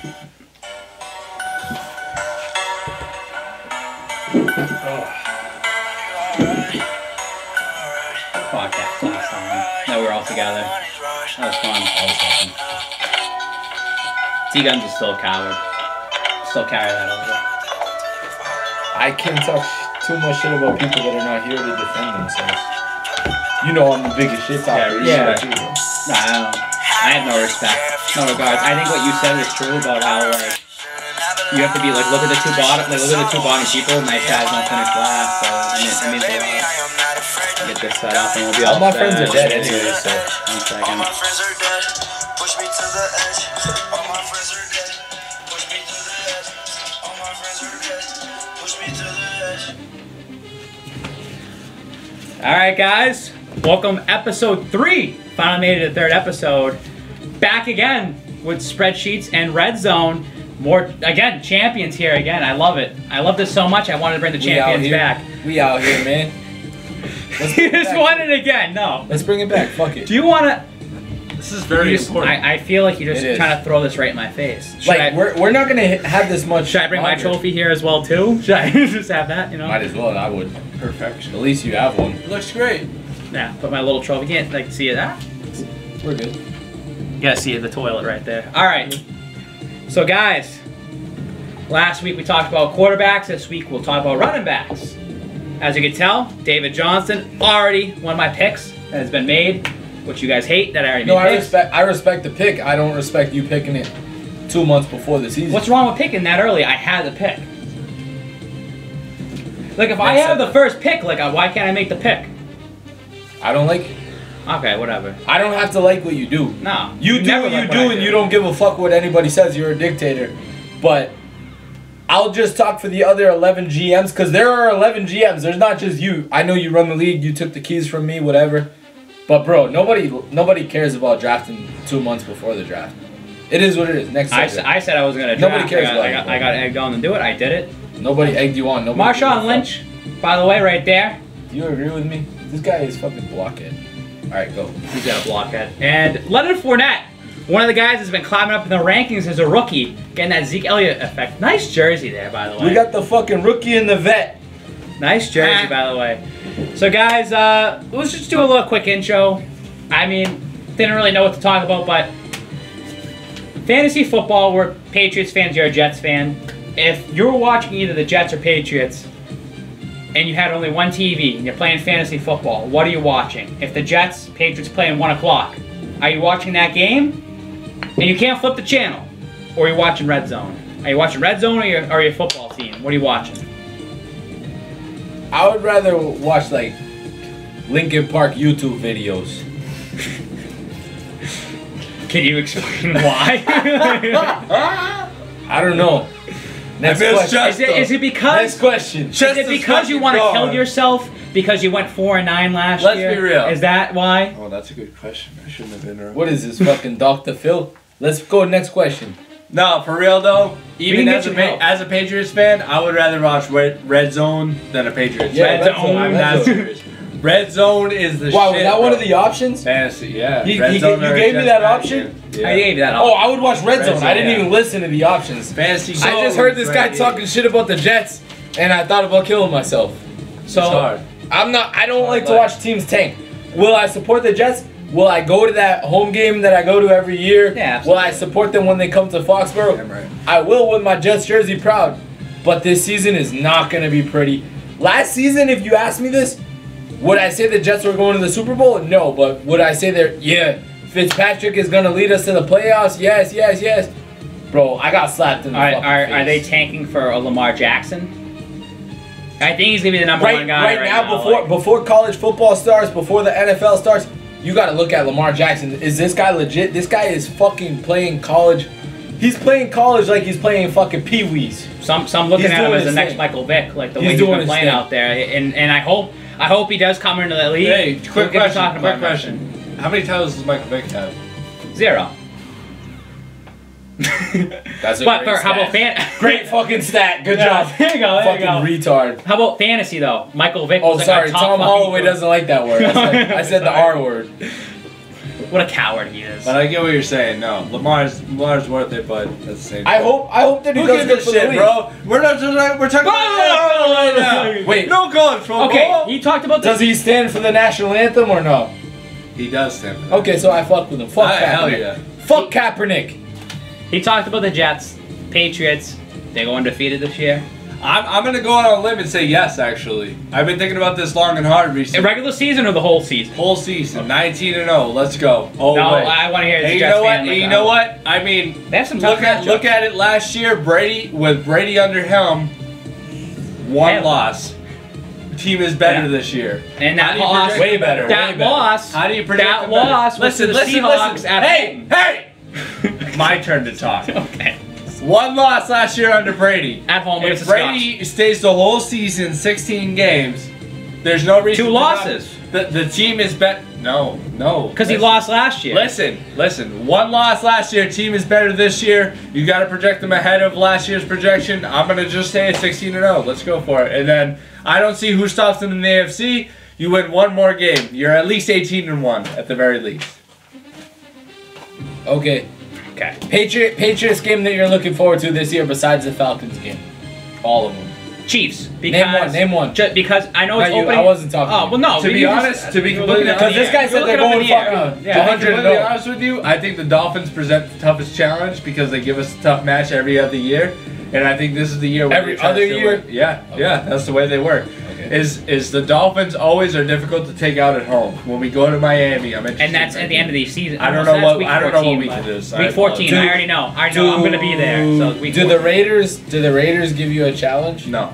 Podcast last time that we were all together. That was fun. That was awesome. T-Guns is still a coward. Still carry that over. I can't talk too much shit about people that are not here to defend themselves. You know I'm the biggest shit talker. Yeah. Nah, I don't. I have no respect, no regards. I think what you said was true about how like you have to be like look at the two bottom people. Nice guys don't finish last, so it means a lot. Get this set up and we'll be all my friends are dead anyway, so 1 second. Alright guys, welcome episode 3. Finally made it the 3rd episode. Back again with Spreadsheets and Redzone. More, again, champions here again. I love it. I love this so much, I wanted to bring the champions back. We out here, man. You just won it again, no. Let's bring it back, fuck it. Do you want to... This is very important. I feel like you're just trying to throw this right in my face. We're not going to have this much... Should I bring my trophy here as well, too? Should I just have that, you know? Might as well, I would. Perfection. At least you have one. It looks great. Yeah, put my little trophy. You can't, like, see it. Ah? We're good. You gotta see the toilet right there. Alright. So, guys, last week we talked about quarterbacks. This week we'll talk about running backs. As you can tell, David Johnson already one of my picks that has been made, which you guys hate that I already made picks. I respect the pick. I don't respect you picking it 2 months before the season. What's wrong with picking that early? I had the pick. Like, if I have the first pick, like, why can't I make the pick? I don't like it. Okay, whatever. I don't have to like what you do. No. You do what you do, and you don't give a fuck what anybody says. You're a dictator. But I'll just talk for the other 11 GMs, because there are 11 GMs. There's not just you. I know you run the league. You took the keys from me, whatever. But, bro, nobody cares about drafting 2 months before the draft. It is what it is. Next I said I was going to draft. Nobody cares about it. I got egged on to do it. I did it. Nobody egged you on. Marshawn Lynch, by the way, right there. Do you agree with me? This guy is fucking blockhead. Alright, go. He's got a blockhead. And Leonard Fournette, one of the guys that's been climbing up in the rankings as a rookie, getting that Zeke Elliott effect. Nice jersey there, by the way. We got the fucking rookie and the vet. Nice jersey, by the way. So, guys, let's just do a little quick intro. I mean, didn't really know what to talk about, but fantasy football, we're Patriots fans, you're a Jets fan. If you're watching either the Jets or Patriots, and you had only one TV, and you're playing fantasy football, what are you watching? If the Jets, Patriots playing 1 o'clock, are you watching that game? And you can't flip the channel. Or are you watching Red Zone? Are you watching Red Zone or your football team? What are you watching? I would rather watch, like, Linkin Park YouTube videos. Can you explain why? I don't know. Next question. Is it because? Next question. Is it because you want to kill yourself because you went 4-9 last year? Let's be real. Is that why? Oh, that's a good question. I shouldn't have interrupted. What is this, fucking Dr. Phil? Let's go next question. No, for real though. Even as a Patriots fan, I would rather watch Red Zone than a Patriots. Yeah, Red Zone. I'm not serious. Red Zone is the shit. Wow, was that one of the options? Fantasy, yeah. You gave me that option? Yeah. I gave you that option. Oh, I would watch Red Zone. I didn't even listen to the options. Fantasy. I just heard this guy talking shit about the Jets, and I thought about killing myself. So I don't like to watch teams tank. Will I support the Jets? Will I go to that home game that I go to every year? Yeah, absolutely. Will I support them when they come to Foxborough? Damn right. I will with my Jets jersey proud. But this season is not going to be pretty. Last season, if you asked me this, would I say the Jets were going to the Super Bowl? No, but would I say Fitzpatrick is going to lead us to the playoffs? Yes, yes, yes. Bro, I got slapped in the fucking face. Are they tanking for a Lamar Jackson? I think he's going to be the number one guy right now. Before college football starts, before the NFL starts, you got to look at Lamar Jackson. Is this guy legit? This guy is fucking playing college. He's playing college like he's playing fucking Pee-wees. Some looking at him as the next Michael Vick, like the way he's been playing out there. And I hope he does come into the league. Hey, quick question. How many titles does Michael Vick have? 0. That's a but great how about great fucking stat. Good job. There you go. There fucking you go. retard. How about fantasy though? Michael Vick. Oh, was sorry. like Tom Holloway doesn't like that word. I said the R word. What a coward he is. But I get what you're saying. No, Lamar's worth it, but at the same time. I hope that he does good for the league. Bro. We're talking about NFL right now. Wait, no college football. Okay, he talked about does he stand for the national anthem or no? He does stand for that. Okay, so I fuck with him. Fuck Kaepernick. Hell yeah. Fuck Kaepernick. He talked about the Jets, Patriots. They go undefeated this year. I'm gonna go out on a limb and say yes. Actually, I've been thinking about this long and hard recently. A regular season or the whole season? Whole season, 19-0. Let's go. Oh no, wait. I want to hear it. Hey, you know what? I mean, they have some tough look at it last year. With Brady under helm, one loss. Team is better this year. And that loss, way better. That loss. How do you predict that loss? Listen, the Seahawks at home. Hey! My turn to talk. Okay. One loss last year under Brady. At home If Brady stays the whole season, 16 games, there's no reason. 2 losses. The team is better. No. Because he lost last year. Listen. One loss last year. Team is better this year. You got to project them ahead of last year's projection. I'm gonna just say it's 16-0. Let's go for it. And then I don't see who stops them in the AFC. You win one more game. You're at least 18-1 at the very least. Okay. Patriots game that you're looking forward to this year besides the Falcons game. All of them. Chiefs. Because, name one. Because I know it's opening. I wasn't talking. Oh, well, no. To be honest, to be completely honest, because this guy said they're going fucking 100. To be honest with you, I think the Dolphins present the toughest challenge because they give us a tough match every other year, and I think this is the year. Every other year. Yeah, that's the way they work. Is the Dolphins always are difficult to take out at home. When we go to Miami, I'm interested. And that's at the end of the season. I don't know what week it is. Week 14. I already know. I know I'm going to be there. So week 14. Do the Raiders give you a challenge? No.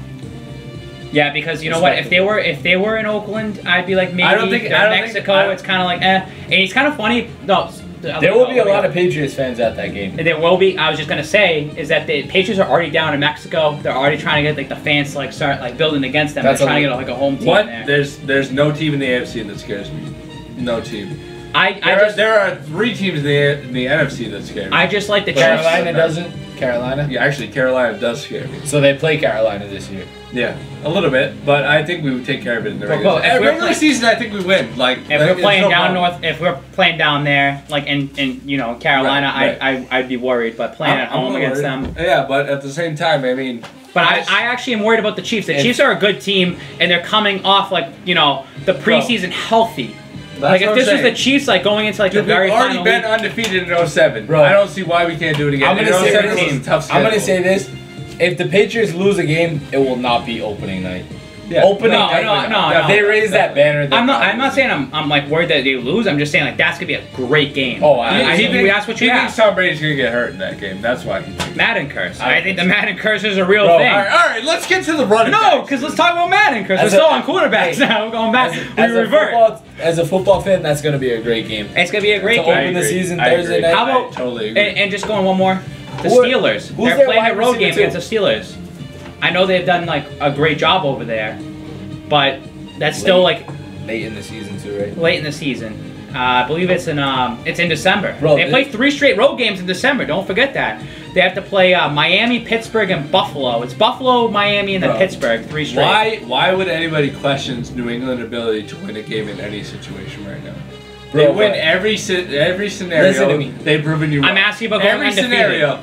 Yeah, because you know what? If they were in Oakland, I'd be like maybe. I don't think Mexico. It's kind of like eh. And it's kind of funny. No. There will be a lot of Patriots fans at that game. And there will be. I was just gonna say is that the Patriots are already down in Mexico. They're already trying to get like the fans to like start like building against them. They're trying to get like a home team there. There's no team in the AFC that scares me. No team. There are 3 teams in the NFC that scare me. I just like the Carolina doesn't. Carolina? Yeah, actually, Carolina does scare me. So they play Carolina this year. Yeah, a little bit, but I think we would take care of it in the regular season. I think we win. Like if we're playing down north, if we're playing down there, like in Carolina, right. I'd be worried. But playing at home against them, yeah. But at the same time, I mean. But I actually am worried about the Chiefs. The Chiefs are a good team, and they're coming off the preseason healthy. Like if this was the Chiefs, like going into like the very final we've already been undefeated in 07. Bro, I don't see why we can't do it again. I'm gonna say this: if the Patriots lose a game, it will not be opening night. Yeah. No. If they raise that banner, I'm not saying I'm like worried that they lose. I'm just saying like that's gonna be a great game. Oh, that's what you think Tom Brady's gonna get hurt in that game. That's why. Madden curse. I think the Madden curse is a real thing. All right. Let's get to the running. No, because let's talk about Madden curse. We're still on quarterbacks now. We're going back. We revert. As a football fan, that's gonna be a great game. It's gonna be a great game. To open the season Thursday night. How about totally agree. And just going one more. The Steelers. They're playing a road game against the Steelers. I know they've done like a great job over there. But that's still like late in the season too, right? Late in the season. I believe it's in December. Bro, they play 3 straight road games in December. Don't forget that. They have to play Miami, Pittsburgh, and Buffalo. It's Buffalo, Miami, and then Pittsburgh. 3 straight. Why would anybody question New England's ability to win a game in any situation right now? Bro, they win every scenario. Listen to me. They've proven you wrong. I'm asking about going every undefeated. Scenario.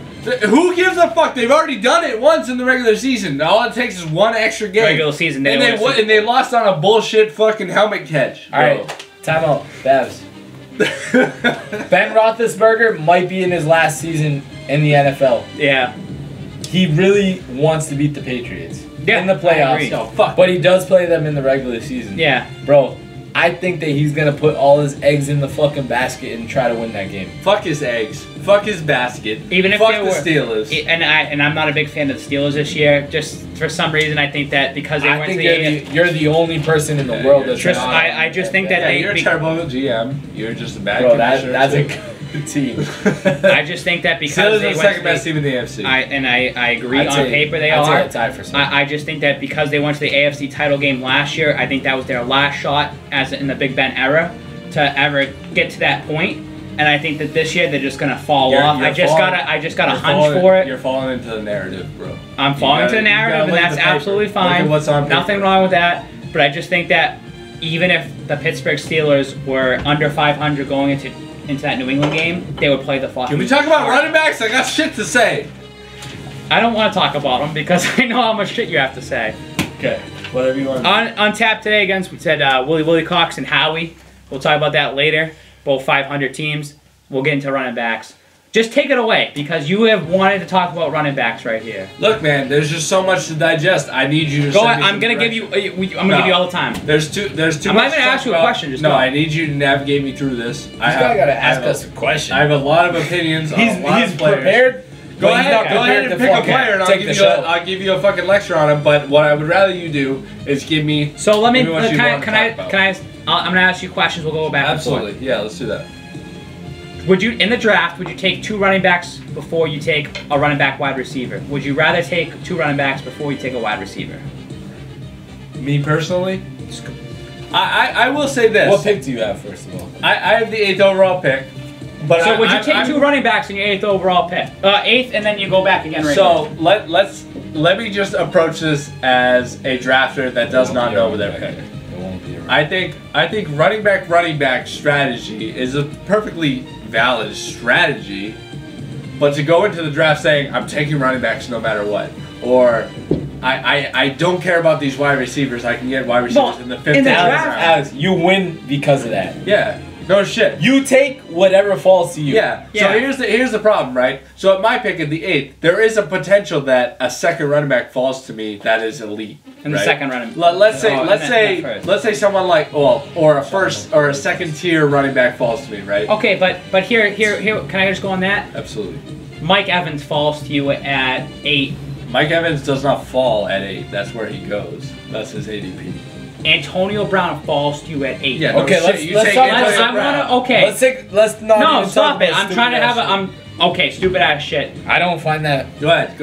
Who gives a fuck? They've already done it once in the regular season. All it takes is one extra game. Regular season. And they lost on a bullshit fucking helmet catch. All right, time out, Babs. Ben Roethlisberger might be in his last season in the NFL. Yeah. He really wants to beat the Patriots in the playoffs. So, fuck. But he does play them in the regular season. Yeah. Bro, I think that he's going to put all his eggs in the fucking basket and try to win that game. Fuck his eggs. Fuck his basket. Even if fuck they the Steelers. And I'm not a big fan of the Steelers this year. Just for some reason, I think that because they went to the you're the only person in the world that's I just think that you're a terrible GM. You're just a bad commissioner. That's a good team. I just think that because Steelers they are the second best team in the AFC. I agree on paper they are. I'd tie for some. I just think that because they went to the AFC title game last year, I think that was their last shot as in the Big Ben era to ever get to that point. And I think that this year they're just gonna fall off. I just got a hunch for it. You're falling into the narrative, bro. I'm falling into the narrative, and that's absolutely fine. What's on paper. Nothing wrong with that. But I just think that even if the Pittsburgh Steelers were under 500 going into into that New England game, they would play the fucking. Can we talk about running backs? I got shit to say. I don't want to talk about them because I know how much shit you have to say. Okay, whatever you want. On tap today against, we said Wilcox and Howie. We'll talk about that later. Both 500 teams. We'll get into running backs. Just take it away because you have wanted to talk about running backs right here. Look, man, there's just so much to digest. I need you to go ahead. I'm gonna give you. I'm gonna give you all the time. There's too. I'm not gonna ask you a question. Just no, go. I need you to navigate me through this. This guy gotta ask us a question. I have a lot of opinions on a lot of players. Prepared. Go ahead and pick a player, and I'll give you a fucking lecture on him. But what I would rather you do is give me. So let me. I'm gonna ask you questions. We'll go back. Absolutely. And forth. Yeah, let's do that. Would you, in the draft, would you take 2 running backs before you take a running back wide receiver? Would you rather take 2 running backs before you take a wide receiver? Me personally, I will say this. What pick do you have, first of all? I have the 8th overall pick. But so would you take 2 running backs in your 8th overall pick? 8th, and then you go back again right now. So let me just approach this as a drafter that does not know where they're picking. I think running back strategy is a perfectly valid strategy, but to go into the draft saying I'm taking running backs no matter what, or I don't care about these wide receivers, I can get wide receivers in the 5th round. Alex, you win because of that. Yeah. No shit. You take whatever falls to you. Yeah. So here's the problem, right? So at my pick at the 8th, there is a potential that a second running back falls to me that is elite. And the second running back. Let's say someone like or a second tier running back falls to me, right? Okay, but here can I just go on that? Absolutely. Mike Evans falls to you at 8. Mike Evans does not fall at 8. That's where he goes. That's his ADP. Antonio Brown falls to you at 8. Yeah, okay, let's not. No, stop it. I'm trying to have okay, stupid ass shit. I don't find that. Go ahead.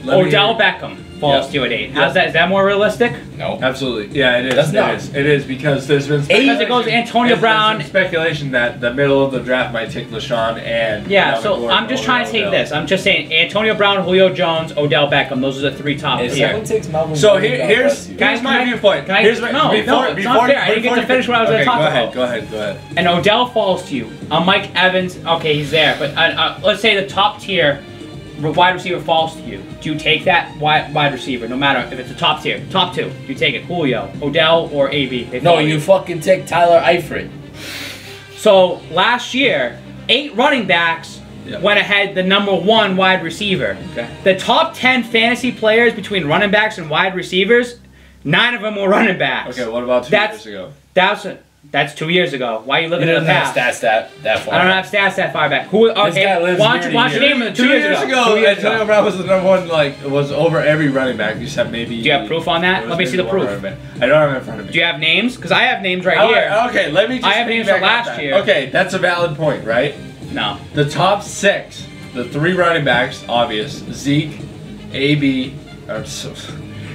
Odell Beckham falls to you at 8. How's that? Is that more realistic? No. Absolutely. Yeah, it is. It is because there's been because it goes Antonio Brown. Speculation that the middle of the draft might take LaShawn and. Yeah, so I'm just trying to take this. I'm just saying Antonio Brown, Julio Jones, Odell Beckham. Those are the 3 top tier. So here's my viewpoint. It's not fair. I didn't get to finish what I was going to talk about. Go ahead. And Odell falls to you. Mike Evans, okay, he's there. But let's say the top tier wide receiver falls to you. Do you take that wide receiver, no matter if it's a top tier? Top 2. Do you take it? Julio, Odell, or AB? No, you fucking take Tyler Eifert. So last year, 8 running backs went ahead the number 1 wide receiver. Okay. The top 10 fantasy players between running backs and wide receivers, 9 of them were running backs. Okay, what about 2 years ago? That's 2 years ago. Why are you looking at the past? Stats that far. I don't have stats that far back. Who? Okay, why don't you name them? 2 years ago. Antonio Brown was the number 1. Was over every running back. You said maybe. Do you have proof on that? Let me see the proof. I don't have it in front of me. Do you have names? Because I have names right here. Okay, let me just. I have names from last year. Okay, that's a valid point, right? No. The top 6, the 3 running backs, obvious. Zeke, AB,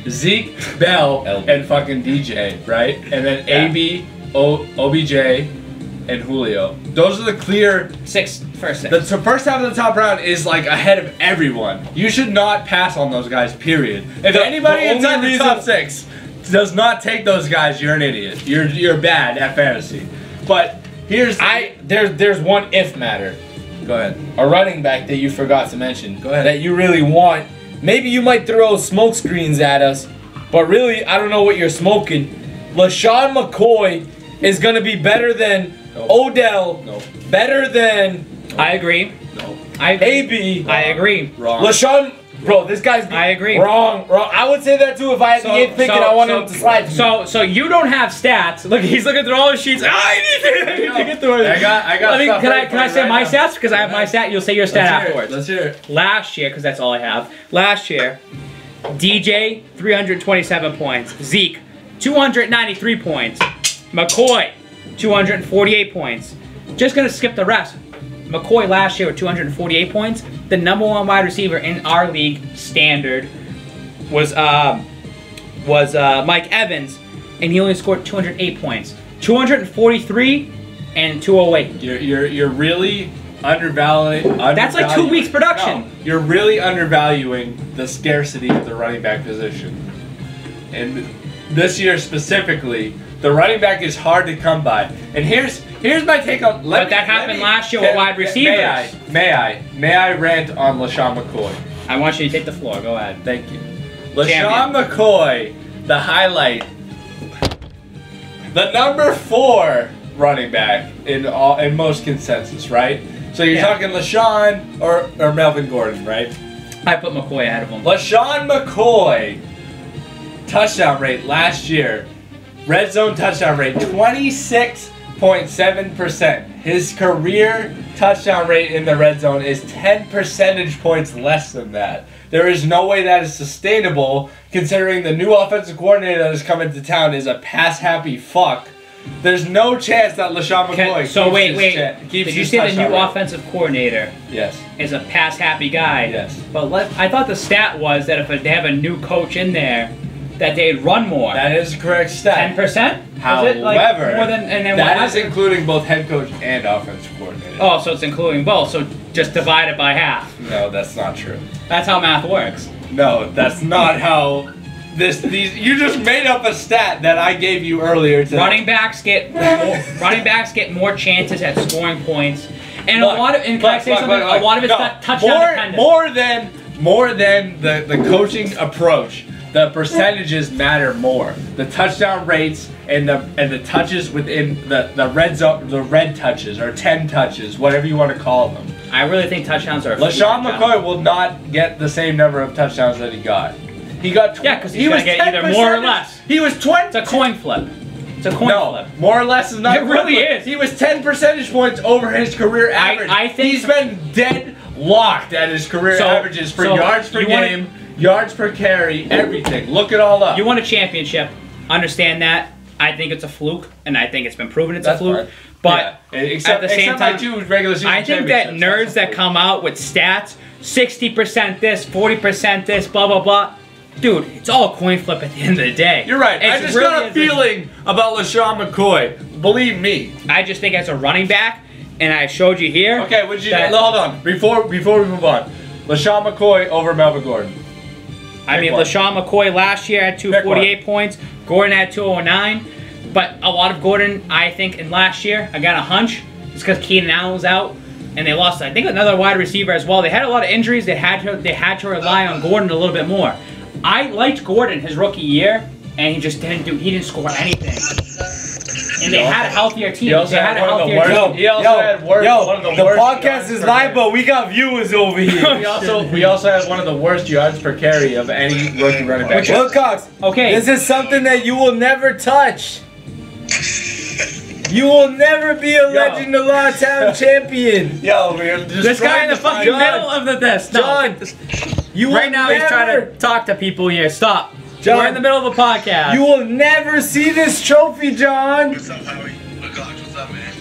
Zeke, Bell, and fucking DJ, right? And then AB. OBJ, and Julio. Those are the clear first 6. The first half of the top round is like ahead of everyone. You should not pass on those guys, period. If anybody inside the top 6 does not take those guys, you're an idiot. You're bad at fantasy. But there's one if matter. Go ahead. A running back that you forgot to mention. Go ahead. That you really want. Maybe you might throw smoke screens at us, but really I don't know what you're smoking. LaShawn McCoy is going to be better than Odell, better than... I agree. No. AB. I agree. Wrong. LaShawn... Bro, this guy's... I agree. Wrong. I would say that too if I had the 8th pick and I wanted him to slide to me. So you don't have stats. Look, he's looking through all the sheets. I need to get through it. I got Can I say my stats? Because I have my stat. You'll say your stat afterwards. Let's hear it. Last year, because that's all I have. Last year, DJ, 327 points. Zeke, 293 points. McCoy, 248 points. Just going to skip the rest. McCoy last year with 248 points. The number 1 wide receiver in our league standard was Mike Evans, and he only scored 208 points. 243 and 208. You're really undervaluing. That's like 2 weeks production. No, you're really undervaluing the scarcity of the running back position. And this year specifically, the running back is hard to come by. And here's Here's my take on. But that happened last year with wide receivers. May I rant on LaShawn McCoy? I want you to take the floor. Go ahead. Thank you. LaShawn McCoy, the highlight, the number 4 running back in most consensus, right? So you're talking LaShawn or Melvin Gordon, right? I put McCoy ahead of him. LaShawn McCoy, touchdown rate last year, red zone touchdown rate 26.7%. His career touchdown rate in the red zone is 10 percentage points less than that. There is no way that is sustainable, considering the new offensive coordinator that has come into town is a pass-happy fuck. There's no chance that LaShawn McCoy Did you say the new offensive coordinator Yes. is a pass-happy guy? Yes. But I thought the stat was that if they have a new coach in there, that they'd run more. That is a correct stat. 10%? However, more than, and then that is including both head coach and offensive coordinator. Oh, so it's including both. So just divide it by half. No, that's not true. That's how math works. No, that's not how you just made up a stat that I gave you earlier today. Running backs get more chances at scoring points. And a lot of it's touchdown dependent. More than the coaching approach. The percentages matter more. The touchdown rates and the touches within the red zone, the red touches or 10 touches, whatever you want to call them. I really think touchdowns are. LaShawn McCoy will not get the same number of touchdowns that he got. He got because he was get either more or less. He was 20. It's a coin flip. It's a coin flip. More or less is not. It really is. He was 10 percentage points over his career average. I think he's been dead locked at his career averages for yards per game. Yards per carry, everything. Look it all up. You won a championship. Understand that. I think it's a fluke, and I think it's been proven it's a fluke. Fine. But at the same time, I think that nerds that come out with stats, 60% this, 40% this, blah, blah, blah. Dude, it's all a coin flip at the end of the day. You're right. I just got a feeling about LaShawn McCoy. Believe me. I just think as a running back, and I showed you here. Okay, hold on. Before we move on. LaShawn McCoy over Melvin Gordon. LaShawn McCoy last year had 248 points. Gordon had 209. But a lot of Gordon, I think, in last year, I got a hunch. It's because Keenan Allen was out, and they lost, I think, another wide receiver as well. They had a lot of injuries. They had to rely on Gordon a little bit more. I liked Gordon his rookie year, and he just didn't score anything. And they had a healthier team. He had one of the the podcast is live, but we got viewers over here. we also had one of the worst yards per carry of any rookie running back. Wilcox, this is something that you will never touch. You will never be a Legend of Lawtown champion. Yo, we're just this guy in the fucking middle of this. John, right now he's trying to talk to people here. Stop. John, we're in the middle of a podcast. You will never see this trophy, John. What's up, Howie? Wilcox, what's up, man?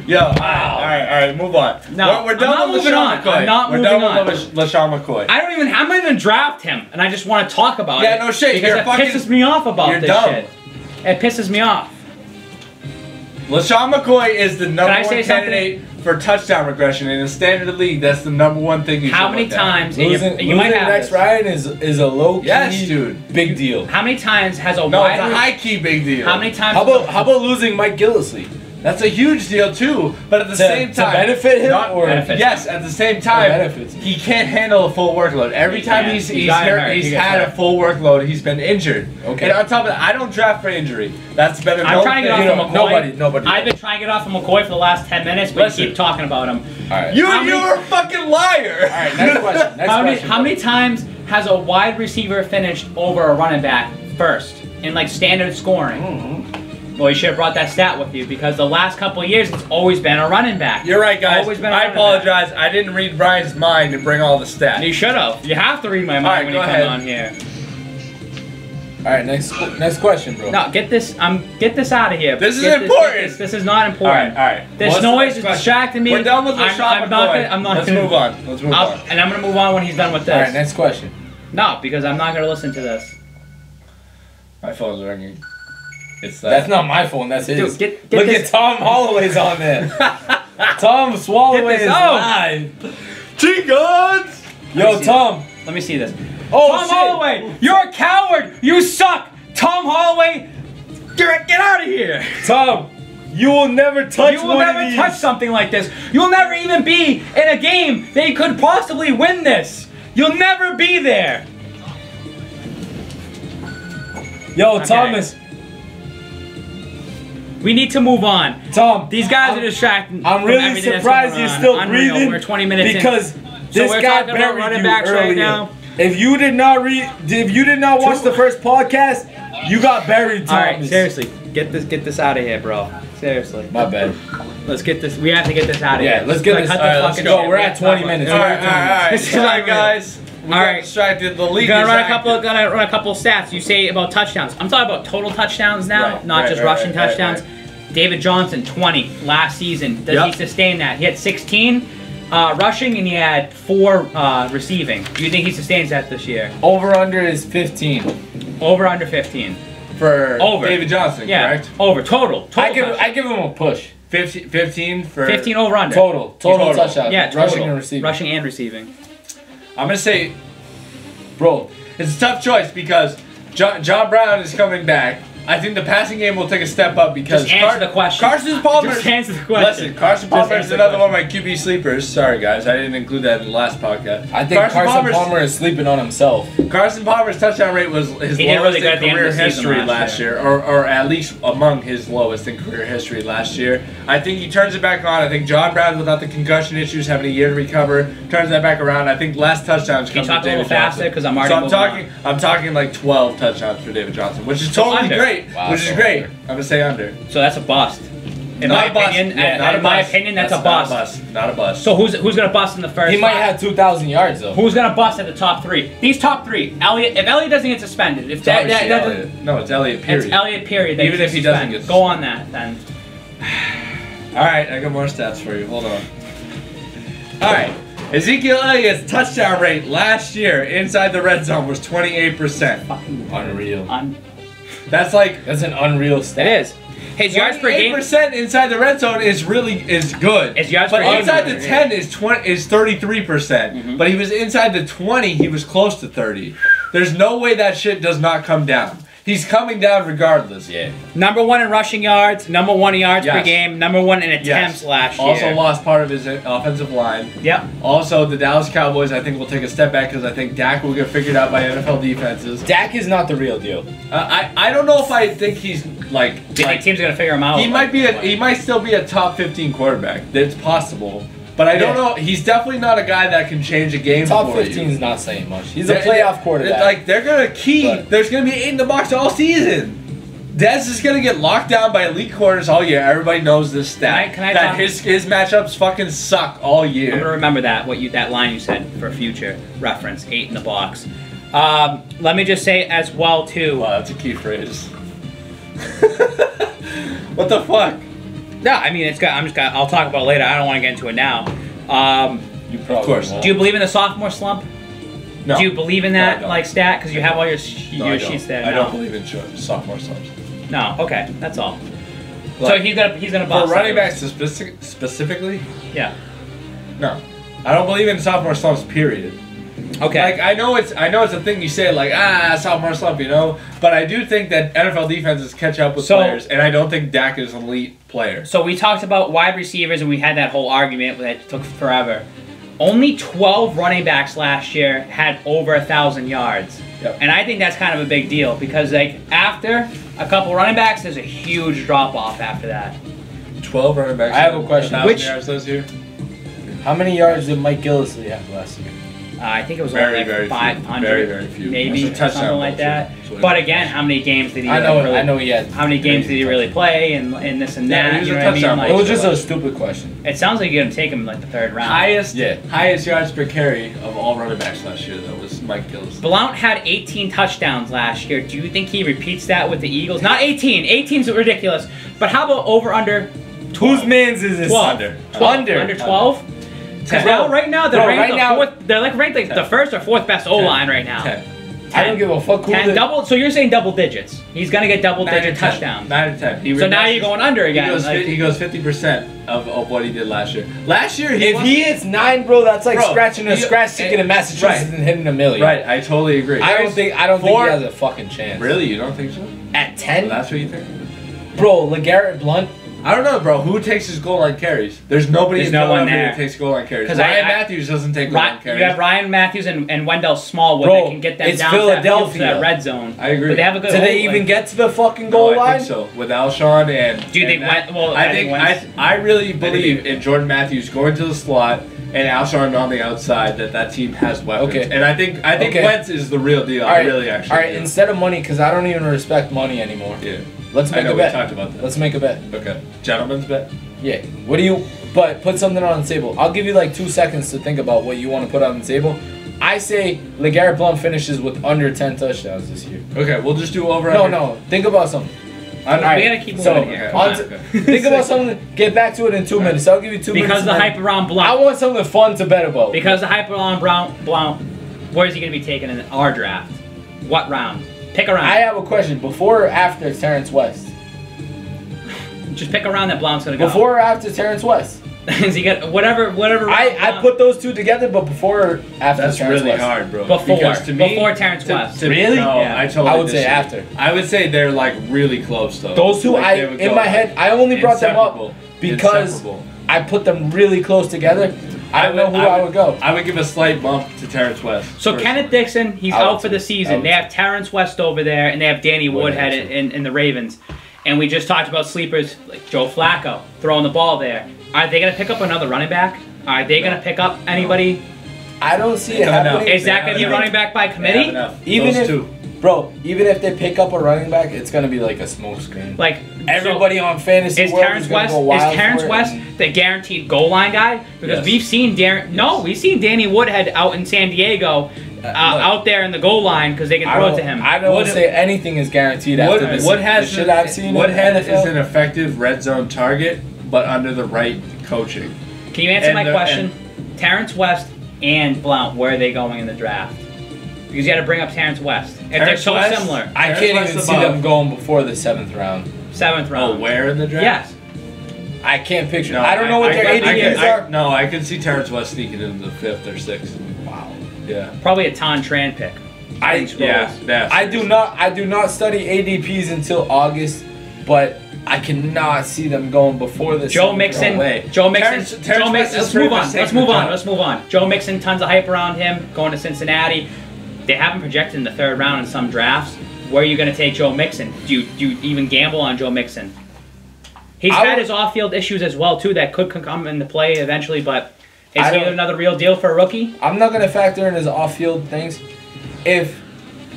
Yo, all right, move on. No, we're done with LaShawn McCoy. I'm not moving on. We're done with LaShawn McCoy. I'm not even draft him, and I just want to talk about it. Yeah, no shit. Because it pisses me off about this shit. It pisses me off. LaShawn McCoy is the number one candidate for touchdown regression in a standard league. That's the number one thing you should How many times? You might have Rex Ryan is a low key big deal. How many times has a it's a high key big deal. How many times? How about losing Mike Gillislee? That's a huge deal too, but at the same time, to benefit him or yes, at the same time, he can't handle a full workload. Every time he's had a full workload, he's been injured. Okay. And on top of that, I don't draft for injury. That's been a I'm trying to get off of McCoy. Nobody. I've been trying to get off of McCoy for the last 10 minutes, but you keep talking about him. All right. You're a fucking liar. All right, next question. How many times has a wide receiver finished over a running back first in like standard scoring? Well, you should have brought that stat with you because the last couple of years it's always been a running back. You're right, guys. Always been I apologize. I didn't read Brian's mind and bring all the stats. You should have. You have to read my mind when you come on here. All right, next question, bro. No, get this out of here. This is important. This is not important. All right. This noise is distracting me. We're done with LaShawn McCoy. Let's move on. And I'm gonna move on when he's done with this. All right, next question. No, because I'm not gonna listen to this. My phone's ringing. That's not my phone. That's his. Dude, Look at Tom Holloway's on there. Tom Swalloway is live. G-Guns! Yo, Tom. Let me see this. Oh, Tom Holloway, you're a coward. You suck. Tom Holloway, get out of here. Tom, You will never touch You will one of never these. touch something like this. You'll never even be in a game that you could possibly win this. You'll never be there. Yo, Okay. Thomas. We need to move on. Tom. These guys are distracting. I'm from really everything that's surprised going you're on. still Unreal. breathing. We're 20 minutes because in. this we're guy talking about buried running you backs earlier. right now. If you did not watch the first podcast, you got buried, Thomas. All right, seriously, get this out of here, bro. Seriously. My bad. Let's get this. We have to get this out of here. Yeah, let's get this. Cut All the right, let's fucking go. shit. We're We at have to talk 20 about minutes. this. All right. This is All right, unreal. guys. We All got right. distracted. The league Gonna is run a active. couple stats. You say about touchdowns. I'm talking about total touchdowns now, Right, not right, just right, rushing right, touchdowns. right. David Johnson, 20 last season. Does Yep. he sustain that? He had 16 rushing and he had 4 receiving. Do you think he sustains that this year? Over under is 15. Over under 15. For Over. David Johnson, Yeah. correct? Over total. I touchdowns. give him a push. 15 for 15 over under. Total Total. touchdown. Yeah, total. Rushing and receiving. Rushing and receiving. I'm gonna say Bro, it's a tough choice because John Brown is coming back. I think the passing game will take a step up because Just answer the question. Carson Palmer. Just answer the question. Listen, Carson Just Palmer answer is the another one question. of my QB sleepers. Sorry guys, I didn't include that in the last podcast. I think Carson Palmer is sleeping on himself. Carson Palmer's touchdown rate was his He did lowest really good in at the end career of the season history last last year, or at least among his lowest in career history last year. I think he turns it back on. I think John Brown, without the concussion issues, having a year to recover, turns that back around. I think last touchdowns Can you comes talk from a little David faster? Johnson. Because I'm already So moving I'm talking like 12 touchdowns for David Johnson, which is totally under. great. Wow, which is so great. under. I'm gonna say under. So that's a bust. In Not my a bust. opinion, Yeah, not a in my bust. opinion, that's a not bust. a bust. Not a bust. So who's gonna bust in the first? He might 5? have 2,000 yards though. Who's gonna bust at the top 3? These top 3. Elliott. If Elliott doesn't get suspended, if It's obviously that Elliott. No, it's Elliott. Period. it's Elliott. Period. that Even gets if he doesn't suspended. get Go on that then. All right, I got more stats for you. Hold on. All right, Ezekiel Elliott's touchdown rate last year inside the red zone was 28%. Fucking Unreal. That's like That's an unreal stat. It is. His yards per game. 28% inside the red zone is good. His yards but per game inside is the really 10 is 33%. But he was inside the 20. He was close to 30. There's no way that shit does not come down. He's coming down regardless. Yeah. Number 1 in rushing yards. Number 1 in yards per Yes. game. Number 1 in attempts Yes. last year. Also lost part of his offensive line. Yep. Also, the Dallas Cowboys, I think, will take a step back because I think Dak will get figured out by NFL defenses. Dak is not the real deal. I don't know if I think he's like. Do you think teams are gonna figure him out? He might be. He might still be a top 15 quarterback. That's possible. But I don't know. He's definitely not a guy that can change a game Top for 15 you. is not saying much. He's a playoff quarterback. Like they're gonna key. But- There's gonna be 8 in the box all season. Dez is gonna get locked down by elite corners all year. Everybody knows this stat. Can I that talk- his matchups fucking suck all I'm year. gonna remember that that line you said for future reference. 8 in the box. Let me just say as well too. Wow, that's a key phrase. What the fuck? No, I mean I'll talk about it later. I don't want to get into it now. you probably Of course. won't. Do you believe in the sophomore slump? No. Do you believe in No, I that don't. like stat? Because you have all your No, I don't. sheets there. I No. don't believe in sophomore slumps. No. Okay, that's all. So Like, he's gonna For bust. running backs specifically, Yeah. no. I don't believe in sophomore slumps. Period. Okay. Like I know it's a thing you say like sophomore slump, you know, but I do think that NFL defenses catch up with So- players, and I don't think Dak is an elite player. So we talked about wide receivers, and we had that whole argument that took forever. Only 12 running backs last year had over 1,000 yards. Yep. And I think that's kind of a big deal because like after a couple running backs, there's a huge drop off after that. 12 running backs. I have a question. 1,000 Which- yards this year? How many yards did Mike Gillisley have last year? I think it was Very, only like very few. 500, Very, very few. maybe That's a touchdown something like bullshit. that. That's what it But is. again, how many games did he? I like, know. really, I know he had. How many games did he really play and this and Yeah, that? he was you a know what I mean? touchdown Like, It was just a stupid question. it sounds like you're gonna take him in like the 3rd round. Highest Yeah. yards per carry of all running backs last year though was Mike Gillis. Blount had 18 touchdowns last year. Do you think he repeats that with the Eagles? Not 18. 18's ridiculous. But how about over under 12? Whose man's is this? 12. Under. 12. Under. Under 12? Because Bro, right now they're bro, ranked right the now- fourth. They're like ranked like the 10. 1st or 4th best O line right now. 10. I don't give a fuck who 10 the- double. So you're saying double digits? He's gonna get double 9 digit to 10. touchdowns. 9 to 10. He So now regresses. you're going under again. He goes 50% of what he did last year. Last year If he hits 9, bro, that's like Bro, scratching a you- scratch ticket in Massachusetts right. and hitting a million. Right, I totally agree. I don't think he Four- has a fucking chance. Really, you don't think so? At 10, That's what you think? bro, LeGarrette Blunt I don't know, bro. Who takes his goal line carries? There's nobody There's in no one Philadelphia there. that takes goal line carries. 'Cause Ryan I- Matthews doesn't take goal line carries. You have Ryan Matthews and Wendell Smallwood Bro, that can get them it's down to Philadelphia. that red zone. I agree. But they have a good Do they hold, even like- get to the fucking No, goal I line? think so. With Alshon and Do you think that, Well, I think Wentz- I really believe in Jordan Matthews going to the slot and Alshon on the outside that team has weapons. Okay. And I think Okay. Wentz is the real deal. All right, I really actually. all right. do. Instead of money, because I don't even respect money anymore. Yeah. Let's I make know a we bet. talked about that. Let's make a bet. Okay. Gentleman's bet. Yeah. What do you? But put something on the table. I'll give you like 2 seconds to think about what you want to put on the table. I say LeGarrette Blount finishes with under 10 touchdowns this year. Okay, we'll just do over. No. Think about something. We gotta keep moving here. Come on. Think about something. Get back to it in 2 minutes. I'll give you 2 minutes. Because the and then- hype around I Blount. want something fun to bet about. Because the hype around Blount. Where is he going to be taken in our draft? What round? Pick a round. I have a question. Before or after Terrence West? Just pick a round that Blount's going to go. Before or after Terrence West? Is he got whatever? I put those two together, but before or after That's Terrence really West? hard, bro. Before. Because to me, Before Terrence West. Really? No, Yeah. I totally I would say disagree. after. I would say they're like really close though. Those two, Like, they would in go, my head, I only brought them inseparable. up because Inseparable. I put them really close together. I don't know who I would go. I would give a slight bump to Terrence West. So personally. Kenneth Dixon, he's I would out for the too. I season. would They have Terrence West over there, and they have Danny Woodhead Woodhead, in the Ravens. And we just talked about sleepers like Joe Flacco throwing the ball there. Are they going to pick up another running back? Are they going to pick up anybody? I don't see it They have happening. enough. Is that going to be a running back by They have committee? enough. Even Those if, two. bro, even if they pick up a running back, it's gonna be like a smoke screen. Like Everybody on fantasy Is world Terrence is gonna West go wild Terrence for it, West and- the guaranteed goal line guy? Because Yes. we've seen we've seen Danny Woodhead out in San Diego, out there in the goal line because they can throw it to him. I don't Wood- say anything is guaranteed after this. Woodhead the shit I've seen. Woodhead in the NFL. is an effective red zone target, but under the right coaching. Can you answer and my the- question? Terrence West and Blount, where are they going in the draft? Because you got to bring up Terrence West. If they're Terrence so West? similar. I Terrence can't West even see above. them going before the 7th round. 7th Oh, round. where in the draft? Yes. I can't picture. No, I don't know what their ADPs are. No, I can see Terrence West sneaking into the 5th or 6th. Wow. Yeah. Probably a Ton Tran pick. Yeah. I do not study ADPs until August, but I cannot see them going before the Joe 7th Mixon. round. way. Joe Mixon. Terrence Joe West Mixon. is Let's move pretty on. much Let's taking move the on. top. Let's move on. Joe Mixon. Tons of hype around him. Going to Cincinnati. They have him projected in the 3rd round in some drafts. Where are you going to take Joe Mixon? Do you even gamble on Joe Mixon? He's had his off-field issues as well too that could come into play eventually, but is he another real deal for a rookie? I'm not gonna factor in his off-field things. If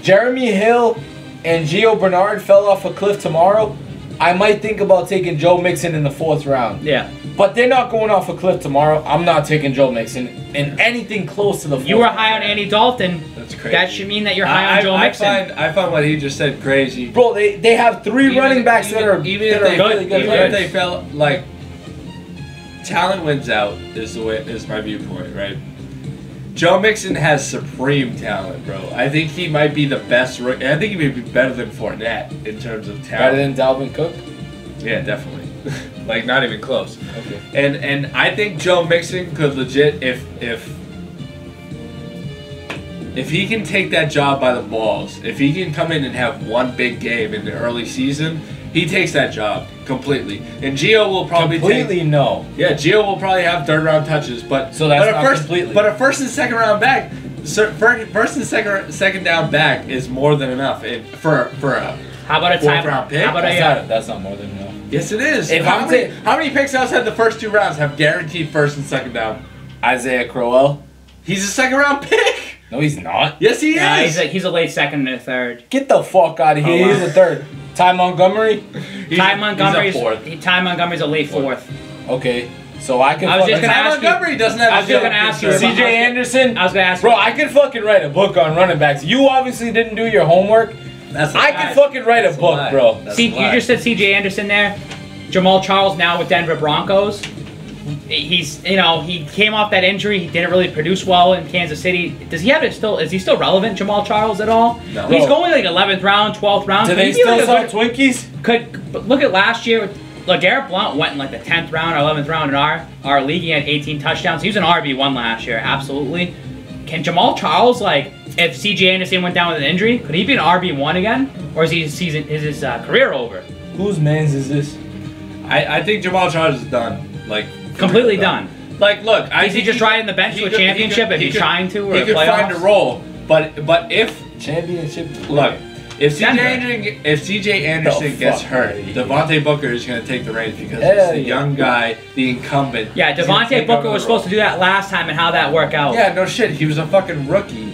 Jeremy Hill and Gio Bernard fell off a cliff tomorrow, I might think about taking Joe Mixon in the 4th round. Yeah. But they're not going off a cliff tomorrow. I'm not taking Joe Mixon in anything close to the 4th You were round. high on Andy Dalton. That's crazy. That should mean that you're high on Joe Mixon. I find what he just said crazy. Bro, they have 3 running backs that are even that if are they really good even players. if they felt like talent wins out is my viewpoint, right? Joe Mixon has supreme talent, bro. I think he might be the best. I think he may be better than Fournette in terms of Better talent. than Dalvin Cook? Yeah, definitely. Like not even close. Okay. And I think Joe Mixon could legit if he can take that job by the balls, if he can come in and have one big game in the early season, he takes that job completely. And Gio will probably Completely no. Yeah, Gio will probably have 3rd round touches, but So that's but not completely. But a 1st and 2nd round back, first and second down back is more than enough for a How about a 4th time? round pick. How about That's not more than enough. Yes, it is. If how I'm many picks outside the first 2 rounds have guaranteed 1st and 2nd down? Isaiah Crowell? He's a 2nd round pick. No, he's not. Yes, he Yeah, is. he's a late 2nd and a 3rd. Get the fuck out of here. Oh, wow. He's a 3rd. Ty Montgomery? Ty Montgomery's He's a 4th. Ty Montgomery's a late 4th. Okay. So I can I was just fucking... gonna Ty ask you- Montgomery doesn't have. I was just gonna ask you. CJ Anderson? I was gonna ask Bro, you. I could fucking write a book on running backs. You obviously didn't do your homework. That's a I lie. could fucking write a That's book, lie. bro. That's See, a lie. you just said C.J. Anderson there. Jamal Charles now with Denver Broncos. He's, he came off that injury. He didn't really produce well in Kansas City. Does he have it still? Is he still relevant, Jamal Charles, at all? No. He's Bro. going like 11th round, 12th round. Do Could they he be still like a sell good- Twinkies? But look at last year. LeGarrette Blount went in like the 10th round or 11th round in our league. He had 18 touchdowns. He was an RB1 last year, absolutely. Can Jamal Charles, if C.J. Anderson went down with an injury, could he be an RB1 again? Or is his career over? Whose man's is this? I think Jamal Charles is done. Like Completely done. Like, look, Is he just riding the bench to a championship if he's trying to, or he a could find a playoffs? role, but if Championship. look, if Denver. CJ Anderson The gets fuck hurt, outta here. Devontae Booker is going to take the reins because Hell he's the yeah. young guy, the incumbent. Yeah, He's gonna Devontae take Booker over was the supposed to role. do that last time, and how that work out? Yeah, no shit. He was a fucking rookie.